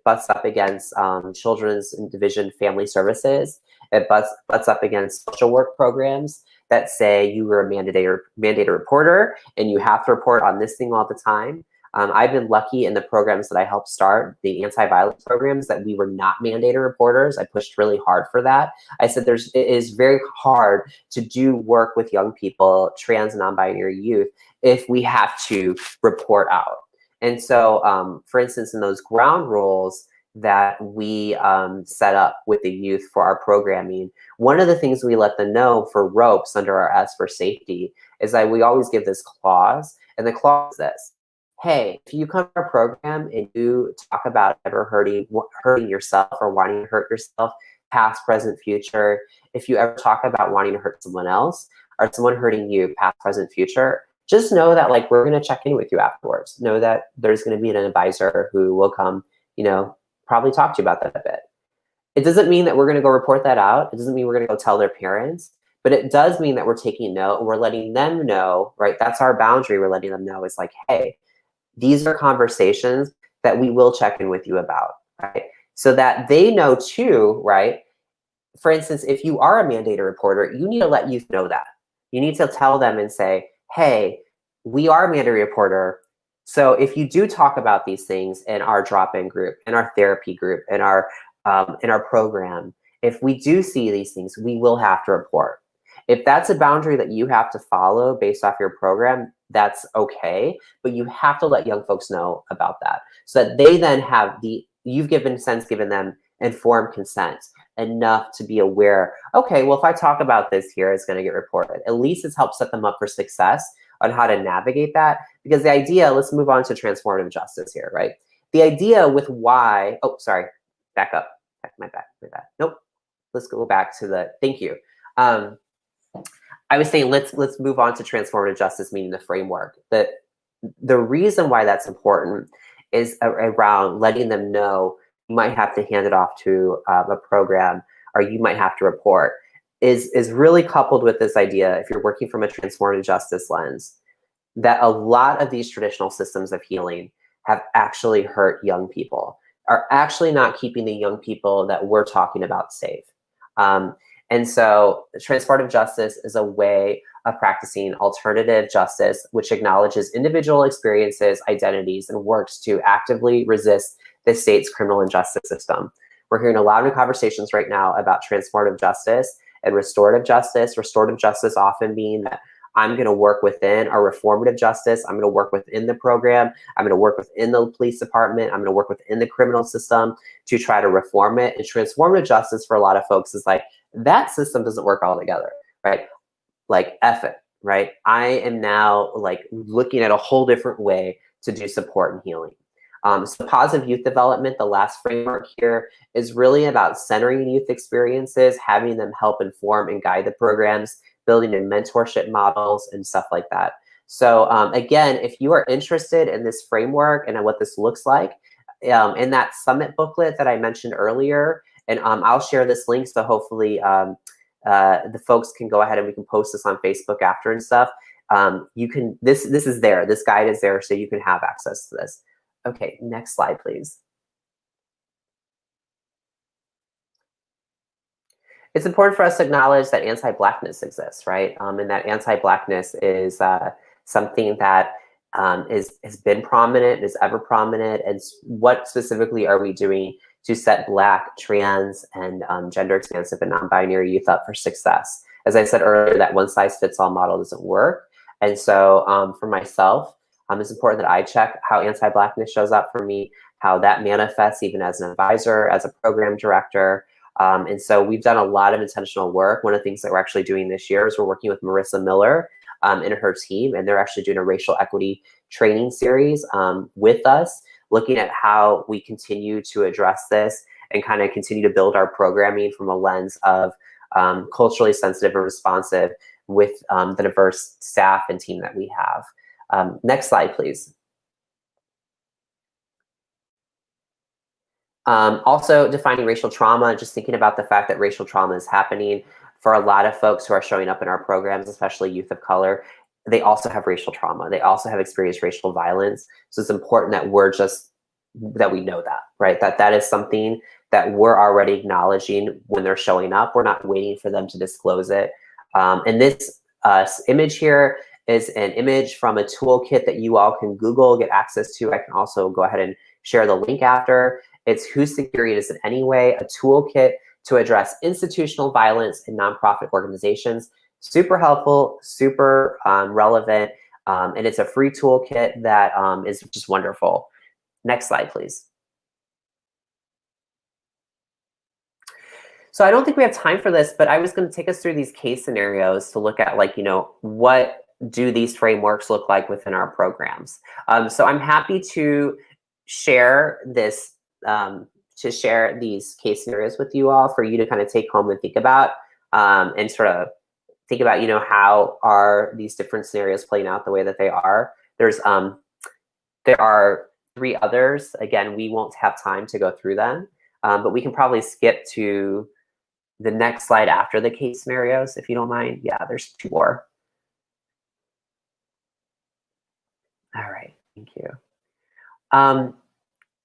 butts up against children's division family services. It butts up against social work programs that say you were a mandated reporter and you have to report on this thing all the time. I've been lucky in the programs that I helped start, the anti-violence programs, that we were not mandated reporters. I pushed really hard for that. I said it is very hard to do work with young people, trans and non-binary youth, if we have to report out. And so, for instance, in those ground rules that we set up with the youth for our programming, one of the things we let them know for ropes under our S for safety is that we always give this clause, and the clause is this: hey, if you come to our program and you talk about ever hurting yourself or wanting to hurt yourself, past, present, future, if you ever talk about wanting to hurt someone else or someone hurting you, past, present, future, just know that like we're going to check in with you afterwards. Know that there's going to be an advisor who will come, probably talk to you about that a bit. It doesn't mean that we're going to go report that out. It doesn't mean we're going to go tell their parents. But it does mean that we're taking note and we're letting them know, right? That's our boundary. We're letting them know it's like, hey, these are conversations that we will check in with you about, right? So that they know too, right? For instance, if you are a mandated reporter, you need to let youth know that. You need to tell them and say, hey, we are a mandated reporter. So if you do talk about these things in our drop-in group, in our therapy group, in our program, if we do see these things, we will have to report. If that's a boundary that you have to follow based off your program, that's okay, but you have to let young folks know about that so that they then have you've given them informed consent, enough to be aware, okay, well, if I talk about this here, it's going to get reported. At least it's helped set them up for success on how to navigate that. Because the idea, let's move on to transformative justice here, right? The idea with why, oh, sorry, back up, my bad. Nope, let's go back to the, thank you. I was saying, let's move on to transformative justice, meaning the framework. The reason why that's important is around letting them know you might have to hand it off to a program, or you might have to report, is really coupled with this idea, if you're working from a transformative justice lens, that a lot of these traditional systems of healing have actually hurt young people, are actually not keeping the young people that we're talking about safe. And so transformative justice is a way of practicing alternative justice, which acknowledges individual experiences, identities, and works to actively resist the state's criminal injustice system. We're hearing a lot of conversations right now about transformative justice and restorative justice. Restorative justice often being that I'm going to work within our reformative justice. I'm going to work within the program. I'm going to work within the police department. I'm going to work within the criminal system to try to reform it. And transformative justice for a lot of folks is like, that system doesn't work altogether, right? Like, F it, right? I am now like looking at a whole different way to do support and healing. So positive youth development, the last framework here, is really about centering youth experiences, having them help inform and guide the programs, building in mentorship models and stuff like that. So again, if you are interested in this framework and what this looks like, in that summit booklet that I mentioned earlier, and I'll share this link so hopefully the folks can go ahead and we can post this on Facebook after and stuff. You can, this is there, this guide is there, so you can have access to this. Okay, next slide, please. It's important for us to acknowledge that anti-Blackness exists, right? And that anti-Blackness is something that has been prominent, is ever prominent, and what specifically are we doing to set Black, trans, and gender-expansive and non-binary youth up for success? As I said earlier, that one-size-fits-all model doesn't work. And so for myself, it's important that I check how anti-Blackness shows up for me, how that manifests even as an advisor, as a program director. And so we've done a lot of intentional work. One of the things that we're actually doing this year is we're working with Marissa Miller and her team, and they're actually doing a racial equity training series with us, looking at how we continue to address this and kind of continue to build our programming from a lens of culturally sensitive and responsive with the diverse staff and team that we have. Next slide, please. Also defining racial trauma, just thinking about the fact that racial trauma is happening for a lot of folks who are showing up in our programs, especially youth of color. They also have racial trauma. They also have experienced racial violence. So it's important that that we know that, right? That is something that we're already acknowledging when they're showing up. We're not waiting for them to disclose it. And this image here is an image from a toolkit that you all can Google, get access to. I can also go ahead and share the link after. It's Whose Security Is It Anyway? A toolkit to address institutional violence in nonprofit organizations. Super helpful, super relevant, and it's a free toolkit that is just wonderful. Next slide, please. So I don't think we have time for this, but I was going to take us through these case scenarios to look at, like, what do these frameworks look like within our programs. So I'm happy to share this, to share these case scenarios with you all for you to kind of take home and think about, and sort of think about, how are these different scenarios playing out the way that they are. There are 3 others. Again, we won't have time to go through them, but we can probably skip to the next slide after the case scenarios, if you don't mind. Yeah, there's 2 more. All right, thank you.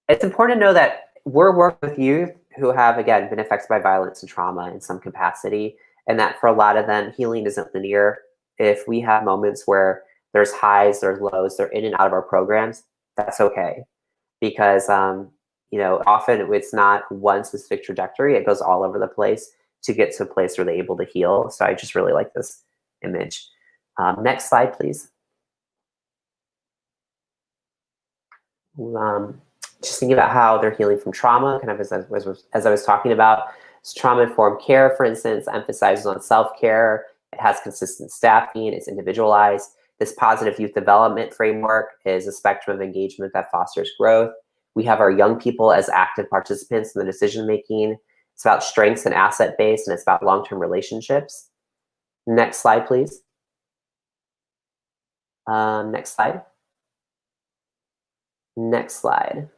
It's important to know that we're working with youth who have, again, been affected by violence and trauma in some capacity, and that for a lot of them, healing isn't linear. If we have moments where there's highs, there's lows, they're in and out of our programs, that's okay. Because, often it's not one specific trajectory. It goes all over the place to get to a place where they're able to heal. So I just really like this image. Next slide, please. just thinking about how they're healing from trauma, kind of as I was talking about. So trauma-informed care, for instance, emphasizes on self-care. It has consistent staffing. It's individualized. This positive youth development framework is a spectrum of engagement that fosters growth. We have our young people as active participants in the decision-making. It's about strengths and asset-based, and it's about long-term relationships. Next slide, please. Next slide. Next slide.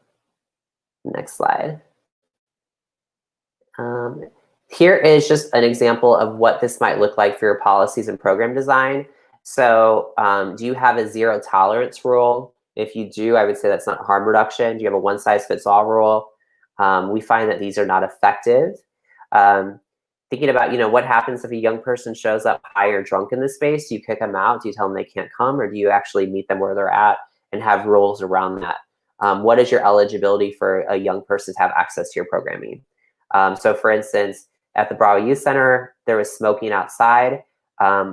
Next slide. Here is just an example of what this might look like for your policies and program design. So do you have a zero tolerance rule? If you do, I would say that's not harm reduction. Do you have a one-size-fits-all rule? We find that these are not effective. Thinking about, what happens if a young person shows up high or drunk in the space? Do you kick them out? Do you tell them they can't come? Or do you actually meet them where they're at and have rules around that? What is your eligibility for a young person to have access to your programming? So for instance, at the Bravo Youth Center, there was smoking outside.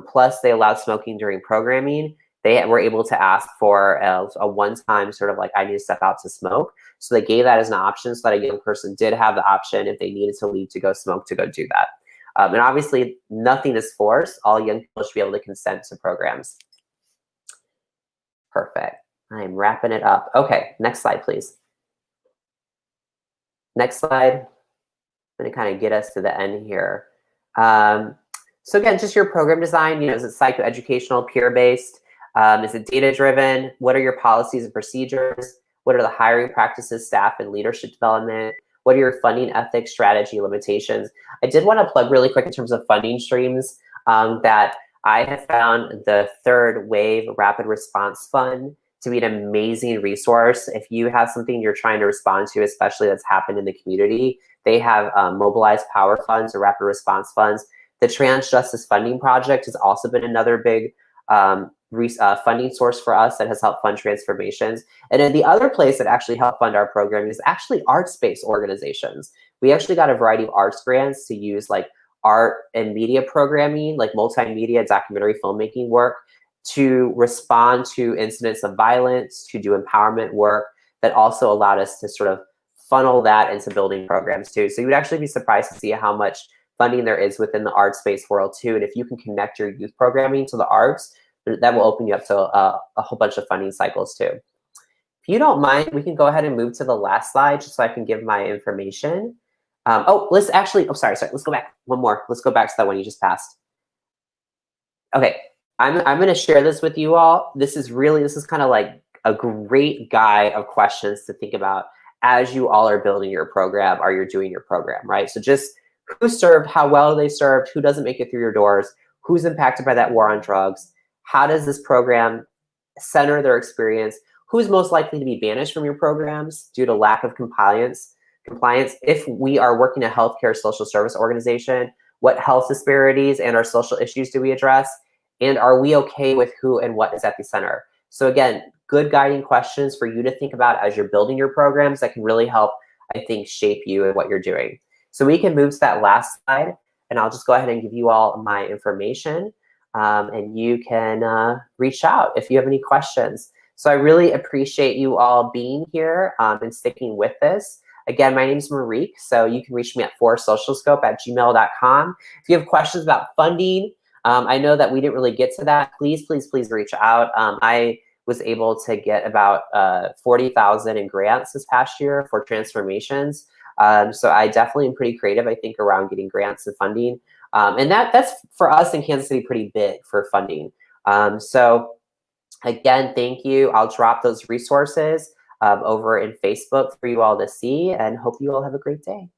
Plus they allowed smoking during programming. They were able to ask for a one-time sort of like, I need to step out to smoke. So they gave that as an option so that a young person did have the option if they needed to leave to go smoke to go do that. And obviously nothing is forced. All young people should be able to consent to programs. Perfect. I'm wrapping it up. Okay, next slide, please. Next slide. I'm going to kind of get us to the end here. So again, just your program design, is it psychoeducational, peer-based? Is it data-driven? What are your policies and procedures? What are the hiring practices, staff, and leadership development? What are your funding ethics, strategy, limitations? I did want to plug really quick in terms of funding streams that I have found the Third Wave Rapid Response Fund to be an amazing resource. If you have something you're trying to respond to, especially that's happened in the community, they have mobilized power funds or rapid response funds. The Trans Justice Funding Project has also been another big funding source for us that has helped fund transformations. And then the other place that actually helped fund our program is actually arts-based organizations. We actually got a variety of arts grants to use like art and media programming, like multimedia, documentary filmmaking work, to respond to incidents of violence, to do empowerment work that also allowed us to sort of funnel that into building programs too. So you would actually be surprised to see how much funding there is within the arts-based world too. And if you can connect your youth programming to the arts, that will open you up to a whole bunch of funding cycles too. If you don't mind, we can go ahead and move to the last slide just so I can give my information. Sorry, let's go back one more. Let's go back to that one you just passed. Okay, I'm gonna share this with you all. This is kind of like a great guide of questions to think about as you all are building your program or you're doing your program, right? So just who served, how well they served, who doesn't make it through your doors, who's impacted by that war on drugs, how does this program center their experience, who's most likely to be banished from your programs due to lack of compliance. If we are working a healthcare social service organization, what health disparities and our social issues do we address? And are we okay with who and what is at the center? So again, good guiding questions for you to think about as you're building your programs that can really help, I think, shape you and what you're doing. So we can move to that last slide, and I'll just go ahead and give you all my information, and you can reach out if you have any questions. So I really appreciate you all being here and sticking with this. Again, my name is Marique, so you can reach me at forsocialscope@gmail.com. If you have questions about funding, I know that we didn't really get to that. Please, please, please reach out. I was able to get about 40,000 in grants this past year for transformations. So I definitely am pretty creative, I think, around getting grants and funding. And that's for us in Kansas City pretty big for funding. So again, thank you. I'll drop those resources over in Facebook for you all to see, and hope you all have a great day.